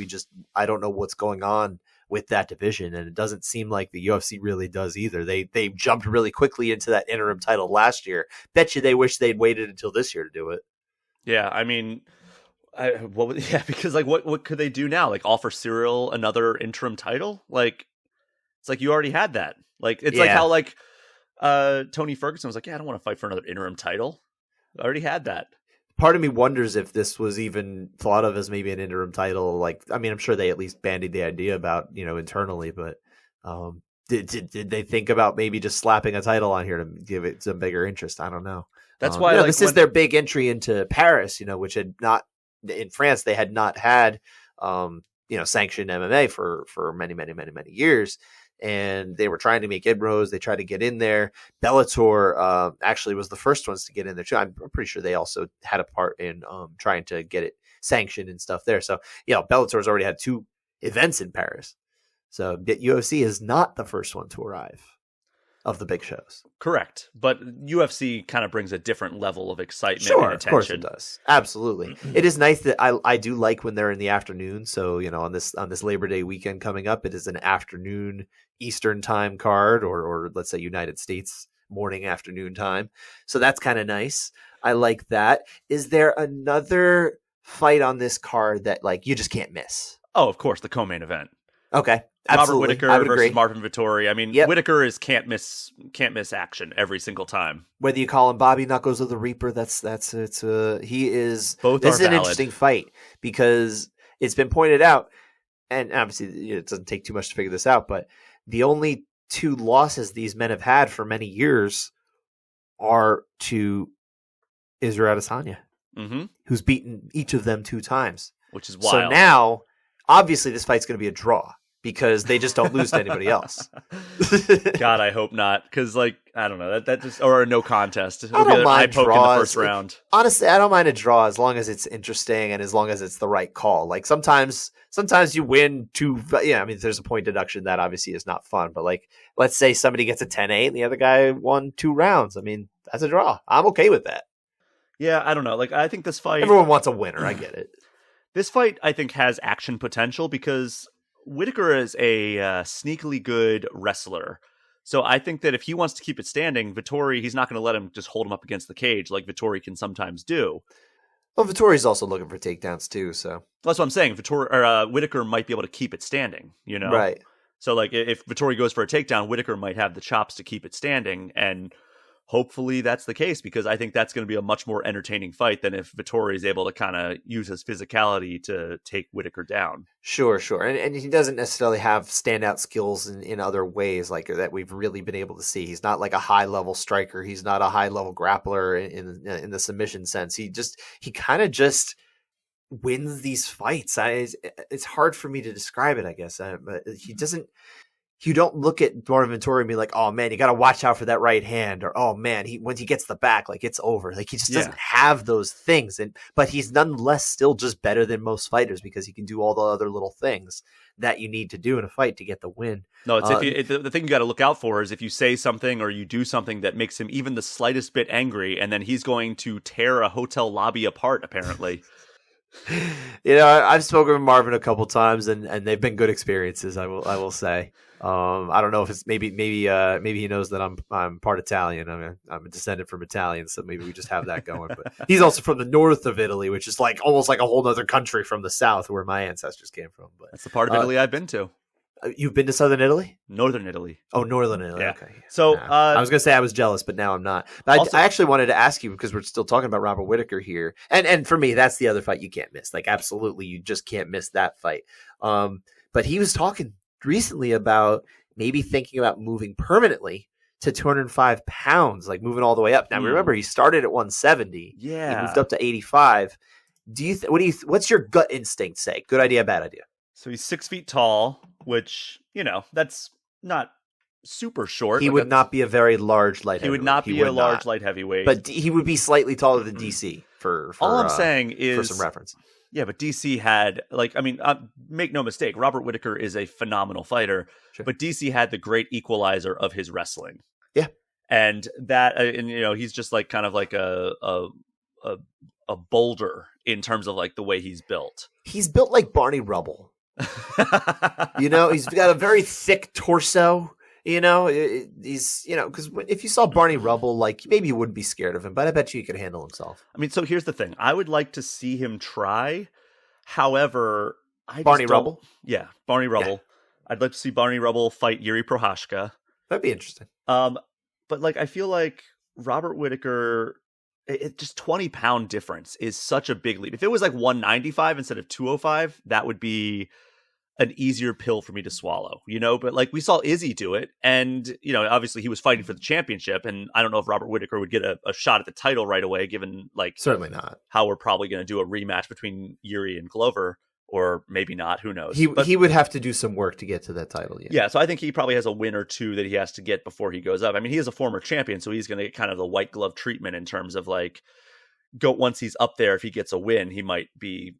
I don't know what's going on with that division, and it doesn't seem like the UFC really does either. They jumped really quickly into that interim title last year. Bet you they wish they'd waited until this year to do it. Yeah, I mean, because like, what could they do now? Like, offer Cyril another interim title? Like, it's like you already had that. Like, it's like how like Tony Ferguson was like, yeah, I don't want to fight for another interim title. I already had that. Part of me wonders if this was even thought of as maybe an interim title. Like, I mean, I'm sure they at least bandied the idea about, internally, but did they think about maybe just slapping a title on here to give it some bigger interest? I don't know. That's why this is their big entry into Paris, which had not, in France, they had not had, sanctioned MMA for many, many, many, many years. And they were trying to make inroads. They tried to get in there. Bellator actually was the first ones to get in there too. I'm pretty sure they also had a part in trying to get it sanctioned and stuff there. So, Bellator's already had 2 events in Paris. So UFC is not the first one to arrive of the big shows. Correct. But UFC kind of brings a different level of excitement and attention. Of course it does. Absolutely. It is nice that I do like when they're in the afternoon. So, on this Labor Day weekend coming up, it is an afternoon Eastern time card, or let's say United States morning, afternoon time. So that's kind of nice. I like that. Is there another fight on this card that like you just can't miss? Oh, of course, the co-main event. Okay. Robert Absolutely. Whitaker versus Marvin Vettori. I mean, Whitaker is can't miss action every single time. Whether you call him Bobby Knuckles or the Reaper, he is. Both this are is an valid. Interesting fight because it's been pointed out, and obviously it doesn't take too much to figure this out, but the only 2 losses these men have had for many years are to Israel Adesanya, who's beaten each of them 2 times, which is wild. So now, obviously, this fight's going to be a draw because they just don't lose to anybody else. God, I hope not, because like I don't know that just or a no contest. I don't mind draws in the first round. Honestly, I don't mind a draw as long as it's interesting and as long as it's the right call. Like sometimes you win 2. Yeah, I mean, there's a point deduction that obviously is not fun, but like let's say somebody gets a 10-8 and the other guy won 2 rounds. I mean, that's a draw. I'm okay with that. Yeah, I don't know. Like I think this fight, everyone wants a winner. I get it. This fight, I think, has action potential because Whitaker is a sneakily good wrestler. So I think that if he wants to keep it standing, Vettori, he's not going to let him just hold him up against the cage like Vettori can sometimes do. Well, Vittori's also looking for takedowns too, so that's what I'm saying. Whitaker might be able to keep it standing, Right. So like if Vettori goes for a takedown, Whitaker might have the chops to keep it standing, and hopefully that's the case because I think that's going to be a much more entertaining fight than if Vettori is able to kind of use his physicality to take Whitaker down. Sure. And he doesn't necessarily have standout skills in other ways like that we've really been able to see. He's not like a high-level striker. He's not a high-level grappler in the submission sense. He kind of just wins these fights. It's hard for me to describe it, I guess. But he doesn't. You don't look at Marvin Vettori and be like, oh man, you got to watch out for that right hand, or oh man, when he gets the back, like it's over. Like he just doesn't have those things, but he's nonetheless still just better than most fighters because he can do all the other little things that you need to do in a fight to get the win. No, the thing you got to look out for is if you say something or you do something that makes him even the slightest bit angry, and then he's going to tear a hotel lobby apart. Apparently. I've spoken with Marvin a couple times, and they've been good experiences. I will say. I don't know if it's maybe he knows that I'm part Italian. I'm a descendant from Italians, so maybe we just have that going. But he's also from the north of Italy, which is like almost like a whole other country from the south, where my ancestors came from. But that's the part of Italy I've been to. You've been to southern Italy? Northern Italy. Oh, northern Italy. Yeah. Okay. So I was going to say I was jealous, but now I'm not. But also, I actually wanted to ask you, because we're still talking about Robert Whitaker here. And for me, that's the other fight you can't miss. Like, absolutely, you just can't miss that fight. But he was talking recently about maybe thinking about moving permanently to 205 pounds, like moving all the way up. Now, remember, he started at 170. Yeah. He moved up to 85. What's your gut instinct say? Good idea, bad idea? So he's 6 feet tall, which, that's not super short. He would not be a very large light heavyweight. He would not be a large light heavyweight. But he would be slightly taller than DC for all I'm saying is, for some reference. Yeah, but DC had, make no mistake, Robert Whitaker is a phenomenal fighter, sure. But DC had the great equalizer of his wrestling. Yeah. And that, he's just like kind of like a boulder in terms of like the way he's built. He's built like Barney Rubble. He's got a very thick torso. He's because if you saw Barney Rubble, like maybe you wouldn't be scared of him, but I bet you he could handle himself. I mean, so here's the thing: I would like to see him try. However, Barney Rubble, Barney Rubble. Yeah. I'd like to see Barney Rubble fight Yuri Prohashka. That'd be interesting. But like I feel like Robert Whitaker. It just 20-pound difference is such a big leap. If it was like 195 instead of 205, that would be an easier pill for me to swallow, but like we saw Izzy do it. And, obviously he was fighting for the championship. And I don't know if Robert Whitaker would get a shot at the title right away, given like certainly not how we're probably going to do a rematch between Yuri and Glover, or maybe not, who knows? He would have to do some work to get to that title. Yeah. So I think he probably has a win or two that he has to get before he goes up. I mean, he is a former champion, so he's going to get kind of the white glove treatment in terms of like once he's up there, if he gets a win, he might be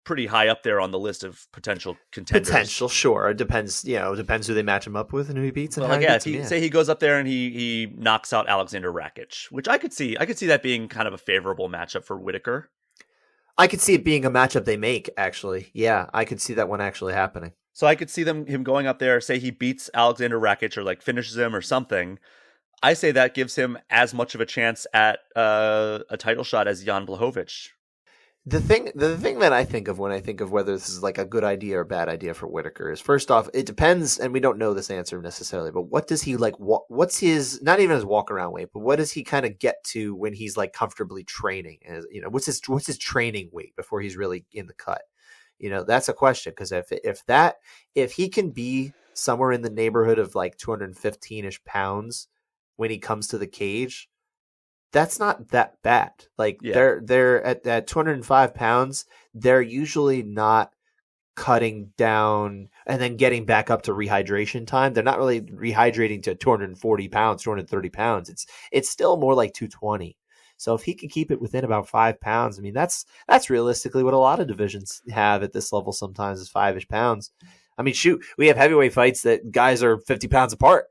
pretty high up there on the list of potential contenders. Sure. It depends, depends who they match him up with and who he beats. And say he goes up there and he knocks out Alexander Rakic, which I could see that being kind of a favorable matchup for Whitaker. I could see it being a matchup they make, actually. Yeah, I could see that one actually happening. So I could see him going up there, say he beats Alexander Rakic or like finishes him or something. I say that gives him as much of a chance at a title shot as Jan Blachowicz. The thing that I think of when I think of whether this is like a good idea or bad idea for Whitaker is, first off, it depends, and we don't know this answer necessarily, but what does he like? What's his, not even his walk around weight, but what does he kind of get to when he's like comfortably training? As what's his training weight before he's really in the cut? That's a question, because if he can be somewhere in the neighborhood of like 215-ish pounds when he comes to the cage, that's not that bad. Like they're at 205 pounds. They're usually not cutting down and then getting back up to rehydration time. They're not really rehydrating to 240 pounds, 230 pounds. It's still more like 220. So if he can keep it within about 5 pounds, I mean, that's realistically what a lot of divisions have at this level sometimes, is 5-ish pounds. I mean, shoot, we have heavyweight fights that guys are 50 pounds apart.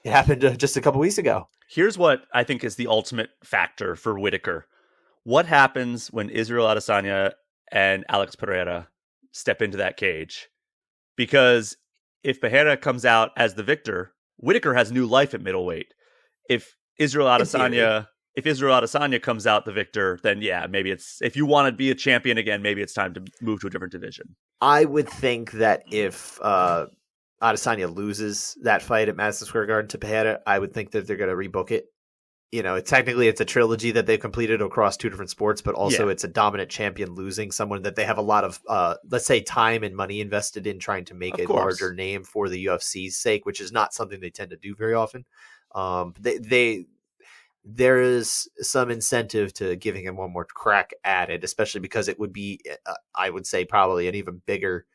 It happened just a couple weeks ago. Here's what I think is the ultimate factor for Whitaker. What happens when Israel Adesanya and Alex Pereira step into that cage? Because if Pereira comes out as the victor, Whitaker has new life at middleweight. If Israel Adesanya comes out the victor, then yeah, maybe it's, if you want to be a champion again, maybe it's time to move to a different division. I would think that if Adesanya loses that fight at Madison Square Garden to Pereira, I would think that they're going to rebook it. Technically it's a trilogy that they've completed across two different sports, but also it's a dominant champion losing someone that they have a lot of, let's say, time and money invested in trying to make a larger name for the UFC's sake, which is not something they tend to do very often. There is some incentive to giving him one more crack at it, especially because it would be, I would say, probably an even bigger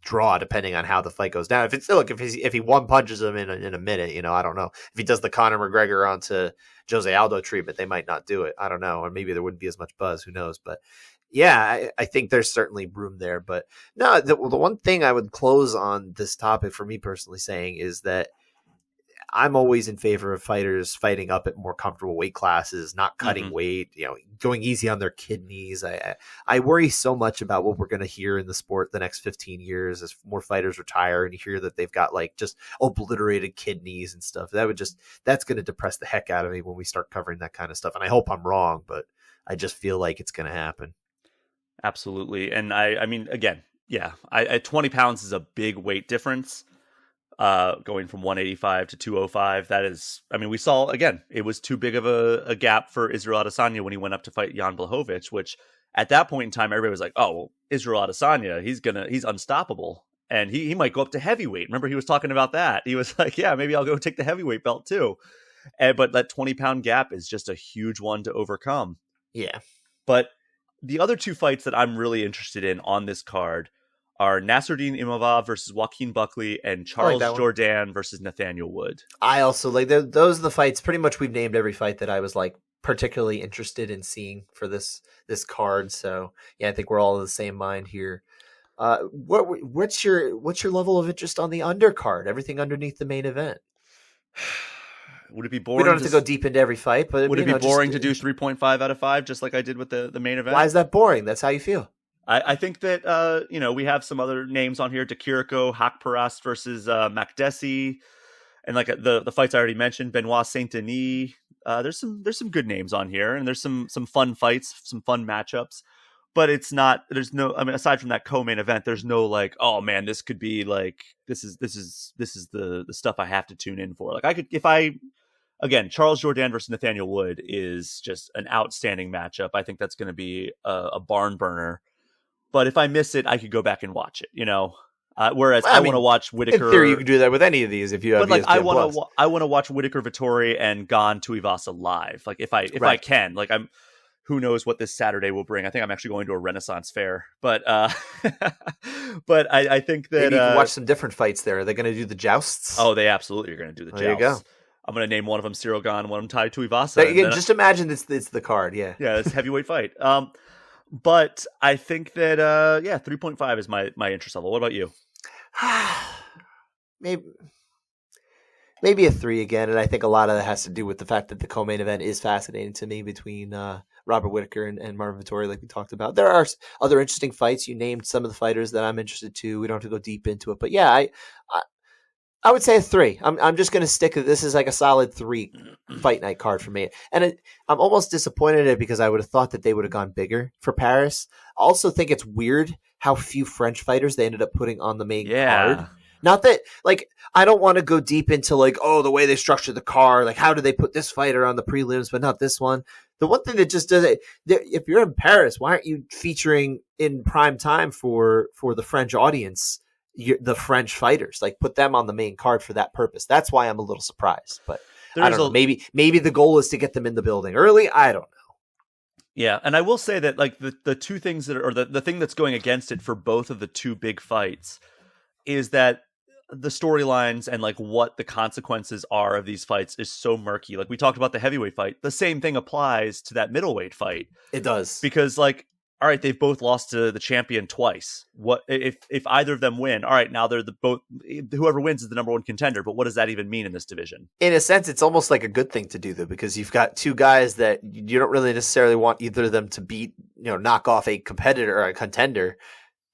draw depending on how the fight goes down. If he one punches him in a minute, I don't know. If he does the Conor McGregor onto Jose Aldo treatment, they might not do it. I don't know, or maybe there wouldn't be as much buzz. Who knows? But yeah, I think there's certainly room there. But no, the one thing I would close on this topic for me personally saying is that I'm always in favor of fighters fighting up at more comfortable weight classes, not cutting weight, going easy on their kidneys. I worry so much about what we're going to hear in the sport the next 15 years as more fighters retire and you hear that they've got like just obliterated kidneys and stuff. That's going to depress the heck out of me when we start covering that kind of stuff. And I hope I'm wrong, but I just feel like it's going to happen. Absolutely. And I mean, again, yeah, at 20 pounds is a big weight difference. Going from 185 to 205, that is, I mean, we saw, again, it was too big of a gap for Israel Adesanya when he went up to fight Jan Blachowicz, which at that point in time, everybody was like, oh, well, Israel Adesanya, he's unstoppable. And he might go up to heavyweight. Remember, he was talking about that. He was like, yeah, maybe I'll go take the heavyweight belt too. But that 20-pound gap is just a huge one to overcome. Yeah. But the other two fights that I'm really interested in on this card are Nasruddin Imova versus Joaquin Buckley and Charles Jourdain versus Nathaniel Wood. I also like those are the fights. Pretty much, we've named every fight that I was like particularly interested in seeing for this card. So yeah, I think we're all of the same mind here. What's your level of interest on the undercard? Everything underneath the main event. Would it be boring? We don't have to go deep into every fight, but would it be boring to do 3.5 out of 5, just like I did with the main event? Why is that boring? That's how you feel. I think that we have some other names on here: Dekiriko, Hakparast versus Makdessi, and like the fights I already mentioned, Benoit Saint Denis. There's some good names on here, and there's some fun fights, some fun matchups. But it's not. There's no. I mean, aside from that co-main event, there's no like, oh man, this could be like this is the stuff I have to tune in for. Like again, Charles Jourdain versus Nathaniel Wood is just an outstanding matchup. I think that's going to be a barn burner. But if I miss it, I could go back and watch it, Whereas I want to watch Whitaker. In theory, you can do that with any of these if you have. But like, I want to watch Whitaker Vittori and Gon Tuivasa live. Like if I can, like who knows what this Saturday will bring? I think I'm actually going to a Renaissance fair, but but I think that maybe you can watch some different fights there. Are they going to do the jousts? Oh, they absolutely are going to do the jousts. There you go. I'm going to name one of them Cyril Gon, one of them Tai Tuivasa. Just imagine it's the card. Yeah, it's a heavyweight fight. But I think that 3.5 is my interest level. What about you? Maybe a 3 again, and I think a lot of that has to do with the fact that the co-main event is fascinating to me between Robert Whitaker and Marvin Vettori, like we talked about. There are other interesting fights. You named some of the fighters that I'm interested to. We don't have to go deep into it, but yeah, I would say a 3. I'm just going to stick with this is like a solid 3 fight night card for me. And I'm almost disappointed in it because I would have thought that they would have gone bigger for Paris. I also think it's weird how few French fighters they ended up putting on the main card. Not that, like, I don't want to go deep into, like, oh, the way they structured the card. Like, how did they put this fighter on the prelims but not this one? The one thing that just does it, if you're in Paris, why aren't you featuring in prime time for the French audience the French fighters? Like, put them on the main card for that purpose. That's why I'm a little surprised. But I don't know. Maybe the goal is to get them in the building early. I don't know. Yeah, and I will say that like the two things that are, or the thing that's going against it for both of the two big fights is that the storylines and like what the consequences are of these fights is so murky. Like we talked about the heavyweight fight, the same thing applies to that middleweight fight. It does. Because like, all right, they've both lost to the champion twice. What if either of them win? All right, now they're whoever wins is the number one contender. But what does that even mean in this division? In a sense, it's almost like a good thing to do though, because you've got two guys that you don't really necessarily want either of them to beat, knock off a competitor or a contender.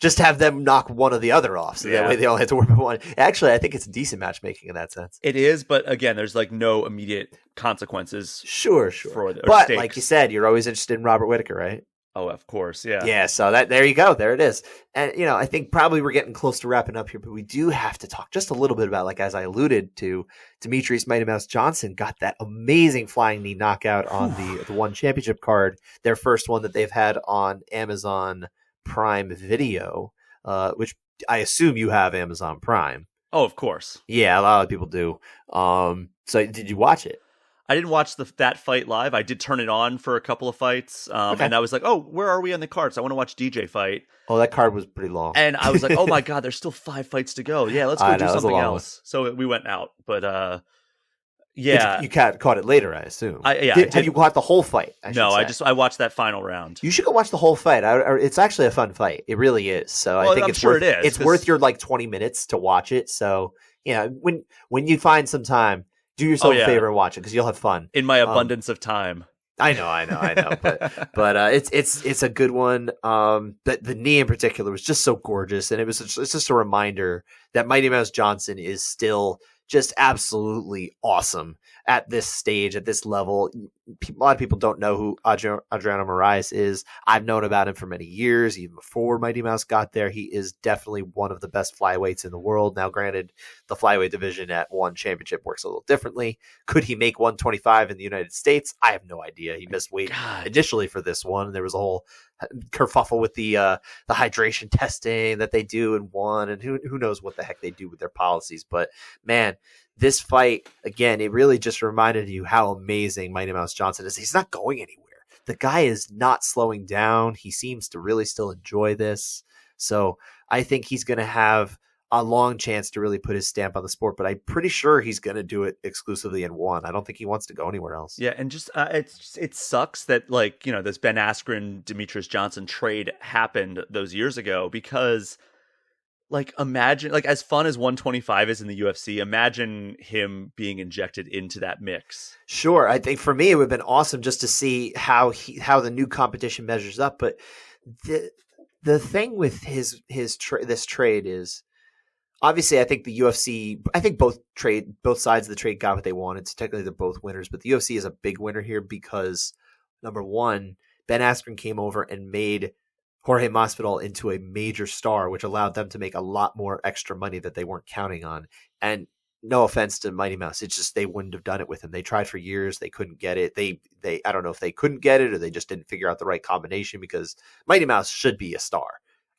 Just have them knock one or the other off, so that way they only have to work with one. Actually, I think it's decent matchmaking in that sense. It is, but again, there's like no immediate consequences. Sure. But stakes. Like you said, you're always interested in Robert Whitaker, right? Oh, of course, yeah. Yeah, so there you go. There it is. And, I think probably we're getting close to wrapping up here, but we do have to talk just a little bit about, like, as I alluded to, Demetrious Mighty Mouse Johnson got that amazing flying knee knockout on the One Championship card, their first one that they've had on Amazon Prime Video, which I assume you have Amazon Prime. Oh, of course. Yeah, a lot of people do. So did you watch it? I didn't watch that fight live. I did turn it on for a couple of fights, and I was like, "Oh, where are we on the card?" So I want to watch DJ fight. Oh, that card was pretty long, and I was like, "Oh my god, there's still 5 fights to go." Yeah, let's go do something else. So we went out, but yeah, you caught it later, I assume. Have you caught the whole fight? I watched that final round. You should go watch the whole fight. It's actually a fun fight. It really is. So I think it's worth your like 20 minutes to watch it. So when you find some time, Do yourself a favor and watch it because you'll have fun. In my abundance of time. I know, but it's a good one. The knee in particular was just so gorgeous, and it's just a reminder that Mighty Mouse Johnson is still just absolutely awesome at this stage, at this level. A lot of people don't know who Adriano Moraes is. I've known about him for many years, even before Mighty Mouse got there. He is definitely one of the best flyweights in the world. Now, granted, the flyweight division at One Championship works a little differently. Could he make 125 in the United States? I have no idea. He missed weight initially for this one. There was a whole kerfuffle with the hydration testing that they do in One, and who knows what the heck they do with their policies. But man, this fight, again, it really just reminded you how amazing Mighty Mouse Johnson is. He's not going anywhere. The guy is not slowing down. He seems to really still enjoy this. So I think he's going to have a long chance to really put his stamp on the sport, but I'm pretty sure he's going to do it exclusively in One. I don't think he wants to go anywhere else. Yeah, and just it sucks that, like, you know, this Ben Askren Demetrious Johnson trade happened those years ago, because like, imagine, like, as fun as 125 is in the UFC, imagine him being injected into that mix. Sure. I think for me, it would have been awesome just to see how the new competition measures up. But the thing with this trade is, obviously, I think the UFC, I think both sides of the trade got what they wanted. So technically, they're both winners. But the UFC is a big winner here because, number one, Ben Askren came over and made Jorge Masvidal into a major star, which allowed them to make a lot more extra money that they weren't counting on. And no offense to Mighty Mouse, it's just they wouldn't have done it with him. They tried for years, they couldn't get it. They I don't know if they couldn't get it or they just didn't figure out the right combination, because Mighty Mouse should be a star.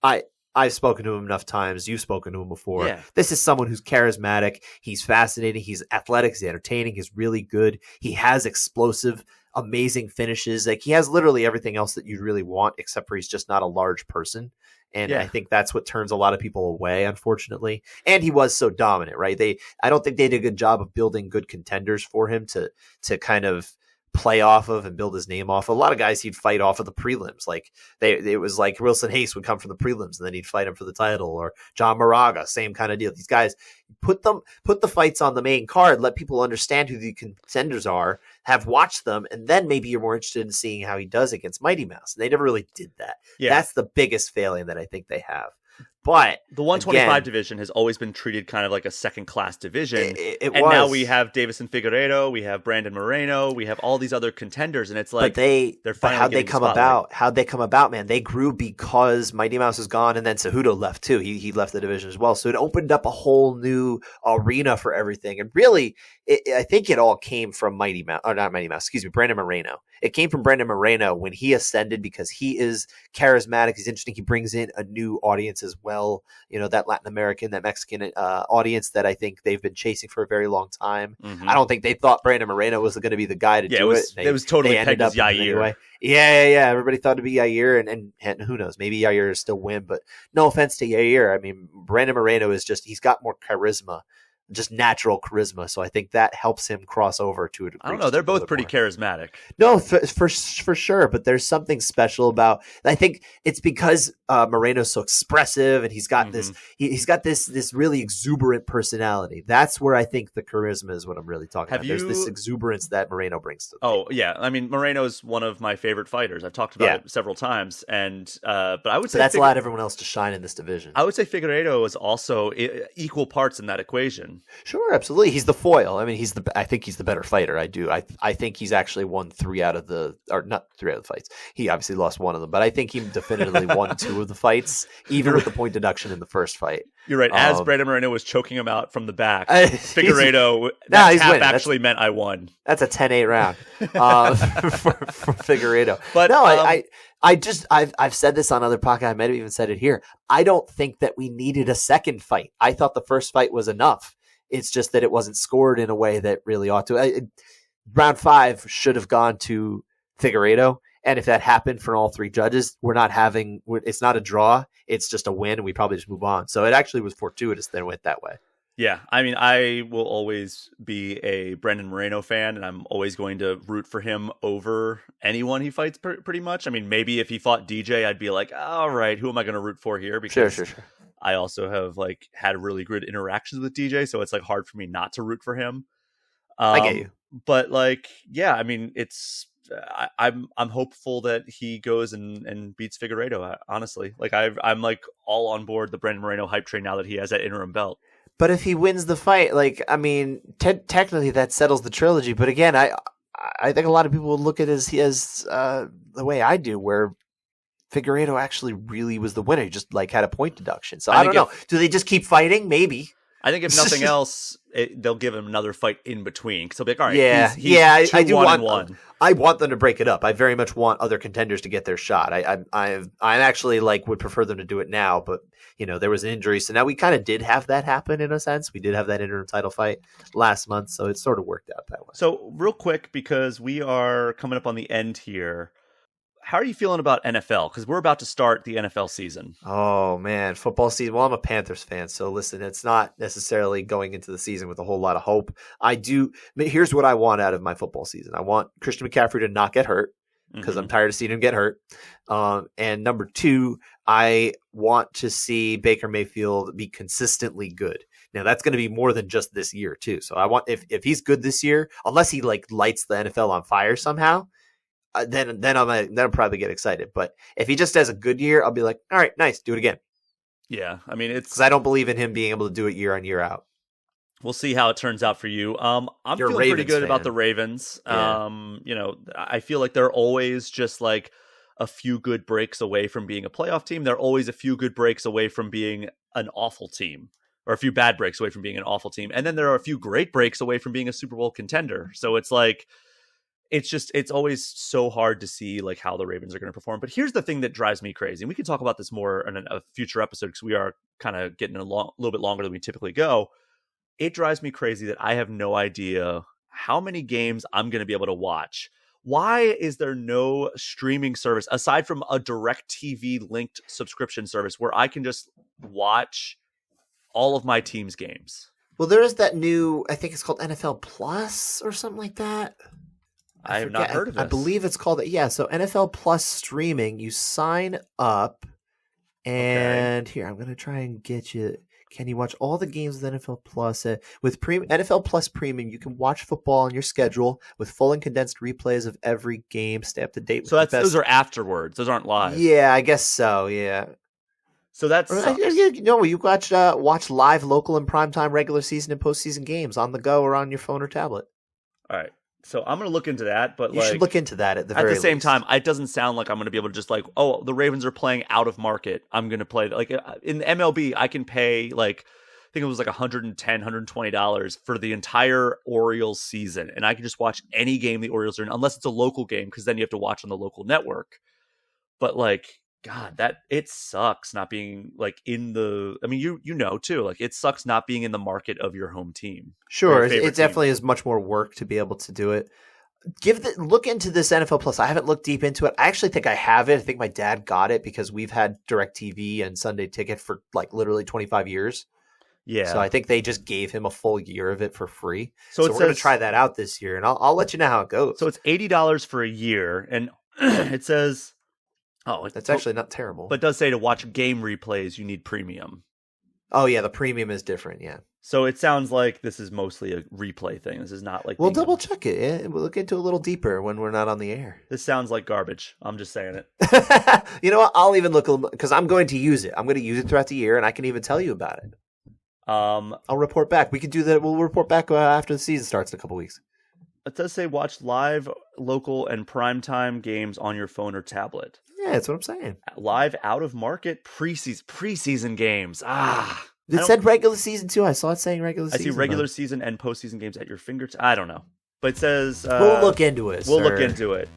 I've spoken to him enough times. You've spoken to him before. Yeah. This is someone who's charismatic. He's fascinating. He's athletic. He's entertaining. He's really good. He has explosive, amazing finishes. Like, he has literally everything else that you'd really want, except for he's just not a large person. And I think that's what turns a lot of people away, unfortunately. And he was so dominant, right? I don't think they did a good job of building good contenders for him to kind of play off of and build his name off. A lot of guys he'd fight off of the prelims. Like, it was like Wilson Hayes would come from the prelims and then he'd fight him for the title, or John Moraga, same kind of deal. These guys, put the fights on the main card, let people understand who the contenders are, have watched them, and then maybe you're more interested in seeing how he does against Mighty Mouse. And they never really did that. Yeah. That's the biggest failing that I think they have. But the 125 division has always been treated kind of like a second-class division. Now we have Davison Figueiredo, we have Brandon Moreno, we have all these other contenders, and it's like they're finally how'd they come about, man? They grew because Mighty Mouse is gone, and then Cejudo left too. He left the division as well, so it opened up a whole new arena for everything. And really, I think it all came from Brandon Moreno. It came from Brandon Moreno when he ascended, because he is charismatic. He's interesting. He brings in a new audience as well. You know, that Latin American, that Mexican audience that I think they've been chasing for a very long time. Mm-hmm. I don't think they thought Brandon Moreno was going to be the guy to do it. It was totally pegged as Yair. Anyway. Yeah. Everybody thought it'd be Yair, and who knows? Maybe Yair is still win, but no offense to Yair. I mean, Brandon Moreno is he's got more charisma. Just natural charisma, so I think that helps him cross over to a degree. I don't know; they're both pretty charismatic. No, for sure, but there's something special about. I think it's because Moreno's so expressive, and he's got this. He's got this really exuberant personality. That's where I think the charisma is what I'm really talking about. There's this exuberance that Moreno brings to. Yeah, I mean, Moreno's one of my favorite fighters. I've talked about it several times, and but I would say that's allowed everyone else to shine in this division. I would say Figueiredo is also equal parts in that equation. Sure, absolutely. He's the foil. I mean, I think he's the better fighter. I do. I think he's actually won not 3 out of the fights. He obviously lost one of them, but I think he definitively won 2 of the fights, even with the point deduction in the first fight. You're right. As Brandon Moreno was choking him out from the back, Figueiredo, that tap actually meant I won. That's a 10-8 round for Figueiredo. But no, I've said this on other podcasts. I might have even said it here. I don't think that we needed a second fight. I thought the first fight was enough. It's just that it wasn't scored in a way that really ought to. Round 5 should have gone to Figueiredo. And if that happened for all 3 judges, it's not a draw. It's just a win, and we probably just move on. So it actually was fortuitous that it went that way. Yeah, I mean, I will always be a Brandon Moreno fan, and I'm always going to root for him over anyone he fights pretty much. I mean, maybe if he fought DJ, I'd be like, all right, who am I going to root for here? Because sure. I also have had really good interactions with DJ, so it's hard for me not to root for him. I get you. But like, yeah, I mean, I'm hopeful that he goes and beats Figueiredo. Honestly, like I'm like all on board the Brandon Moreno hype train now that he has that interim belt. But if he wins the fight, like, I mean, technically that settles the trilogy. But again, I think a lot of people would look at it as the way I do, where Figueiredo actually really was the winner. He just like had a point deduction. So I don't know. Do they just keep fighting? Maybe. I think if nothing else, they'll give him another fight in between. Because they'll be like, all right, I do want one. I want them to break it up. I very much want other contenders to get their shot. I actually like would prefer them to do it now, but you know there was an injury, so now we kind of did have that happen in a sense. We did have that interim title fight last month, so it sort of worked out that way. So real quick, because we are coming up on the end here. How are you feeling about NFL? Because we're about to start the NFL season. Oh, man. Football season. Well, I'm a Panthers fan. So listen, it's not necessarily going into the season with a whole lot of hope. Here's what I want out of my football season. I want Christian McCaffrey to not get hurt because I'm tired of seeing him get hurt. And number two, I want to see Baker Mayfield be consistently good. Now, that's going to be more than just this year, too. So I want, if he's good this year, unless he like lights the NFL on fire somehow, then I'll probably get excited. But if he just has a good year, I'll be like, all right, nice, do it again. Yeah, I mean, it's because I don't believe in him being able to do it year on year out. We'll see how it turns out for you. I'm You're feeling pretty good about the Ravens. Yeah. You know, I feel like they're always just like a few good breaks away from being a playoff team. They're always a few good breaks away from being an awful team, or a few bad breaks away from being an awful team. And then there are a few great breaks away from being a Super Bowl contender. So it's like, it's always so hard to see like how the Ravens are going to perform. But here's the thing that drives me crazy. And we can talk about this more in a future episode because we are kind of getting a little bit longer than we typically go. It drives me crazy that I have no idea how many games I'm going to be able to watch. Why is there no streaming service aside from a DirecTV linked subscription service where I can just watch all of my team's games? Well, there is that new, I think it's called NFL Plus or something like that. I have not heard of it. I believe it's called, so NFL Plus streaming, you sign up and here, I'm going to try and get you. Can you watch all the games with NFL Plus? With NFL Plus Premium, you can watch football on your schedule with full and condensed replays of every game. Stay up to date with the best. Those are afterwards. Those aren't live. Yeah, I guess so, yeah. So that's you watch live, local, and primetime regular season and postseason games on the go or on your phone or tablet. All right. So I'm going to look into that, but you should look into that at the same time. It doesn't sound like I'm going to be able to just like, oh, the Ravens are playing out of market. I'm going to play like in MLB. I can pay like, I think it was like $110, $120 for the entire Orioles season. And I can just watch any game the Orioles are in, unless it's a local game, because then you have to watch on the local network. But like, God, it sucks not being like in the, I mean, you know too, like it sucks not being in the market of your home team. Sure. It definitely is much more work to be able to do it. Look into this NFL Plus. I haven't looked deep into it. I actually think I have it. I think my dad got it because we've had DirecTV and Sunday Ticket for like literally 25 years. Yeah. So I think they just gave him a full year of it for free. So we're going to try that out this year and I'll let you know how it goes. So it's $80 for a year and it says, that's actually not terrible. But it does say to watch game replays, you need premium. Oh, yeah, the premium is different, yeah. So it sounds like this is mostly a replay thing. This is not like... We'll double check it. Yeah? We'll look into it a little deeper when we're not on the air. This sounds like garbage. I'm just saying it. You know what? I'll even look, because I'm going to use it. I'm going to use it throughout the year, and I can even tell you about it. I'll report back. We could do that. We'll report back after the season starts in a couple weeks. It does say watch live, local, and primetime games on your phone or tablet. Yeah, that's what I'm saying. Live, out-of-market, preseason games. It said regular season, too. I saw it saying regular season. I see regular season and postseason games at your fingertips. I don't know. But it says... we'll look into it, We'll look into it.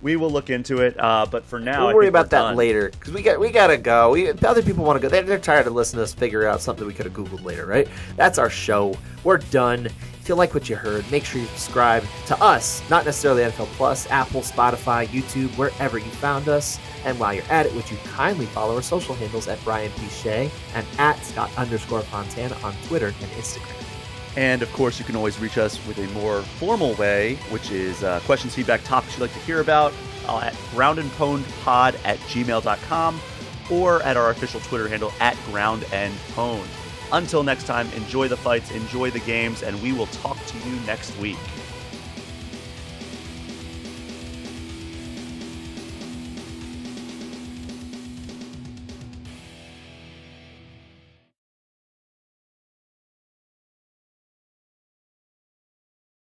We will look into it, but for now, we'll worry about that later because we gotta go. Other people want to go. They're tired of listening to us figure out something we could have Googled later, right? That's our show. We're done. If you like what you heard, make sure you subscribe to us. Not necessarily NFL Plus, Apple, Spotify, YouTube, wherever you found us. And while you're at it, would you kindly follow our social handles at Brian P. Shea and at Scott_Fontana on Twitter and Instagram. And, of course, you can always reach us with a more formal way, which is questions, feedback, topics you'd like to hear about at groundandpwnedpod@gmail.com or at our official Twitter handle at groundandpwned. Until next time, enjoy the fights, enjoy the games, and we will talk to you next week.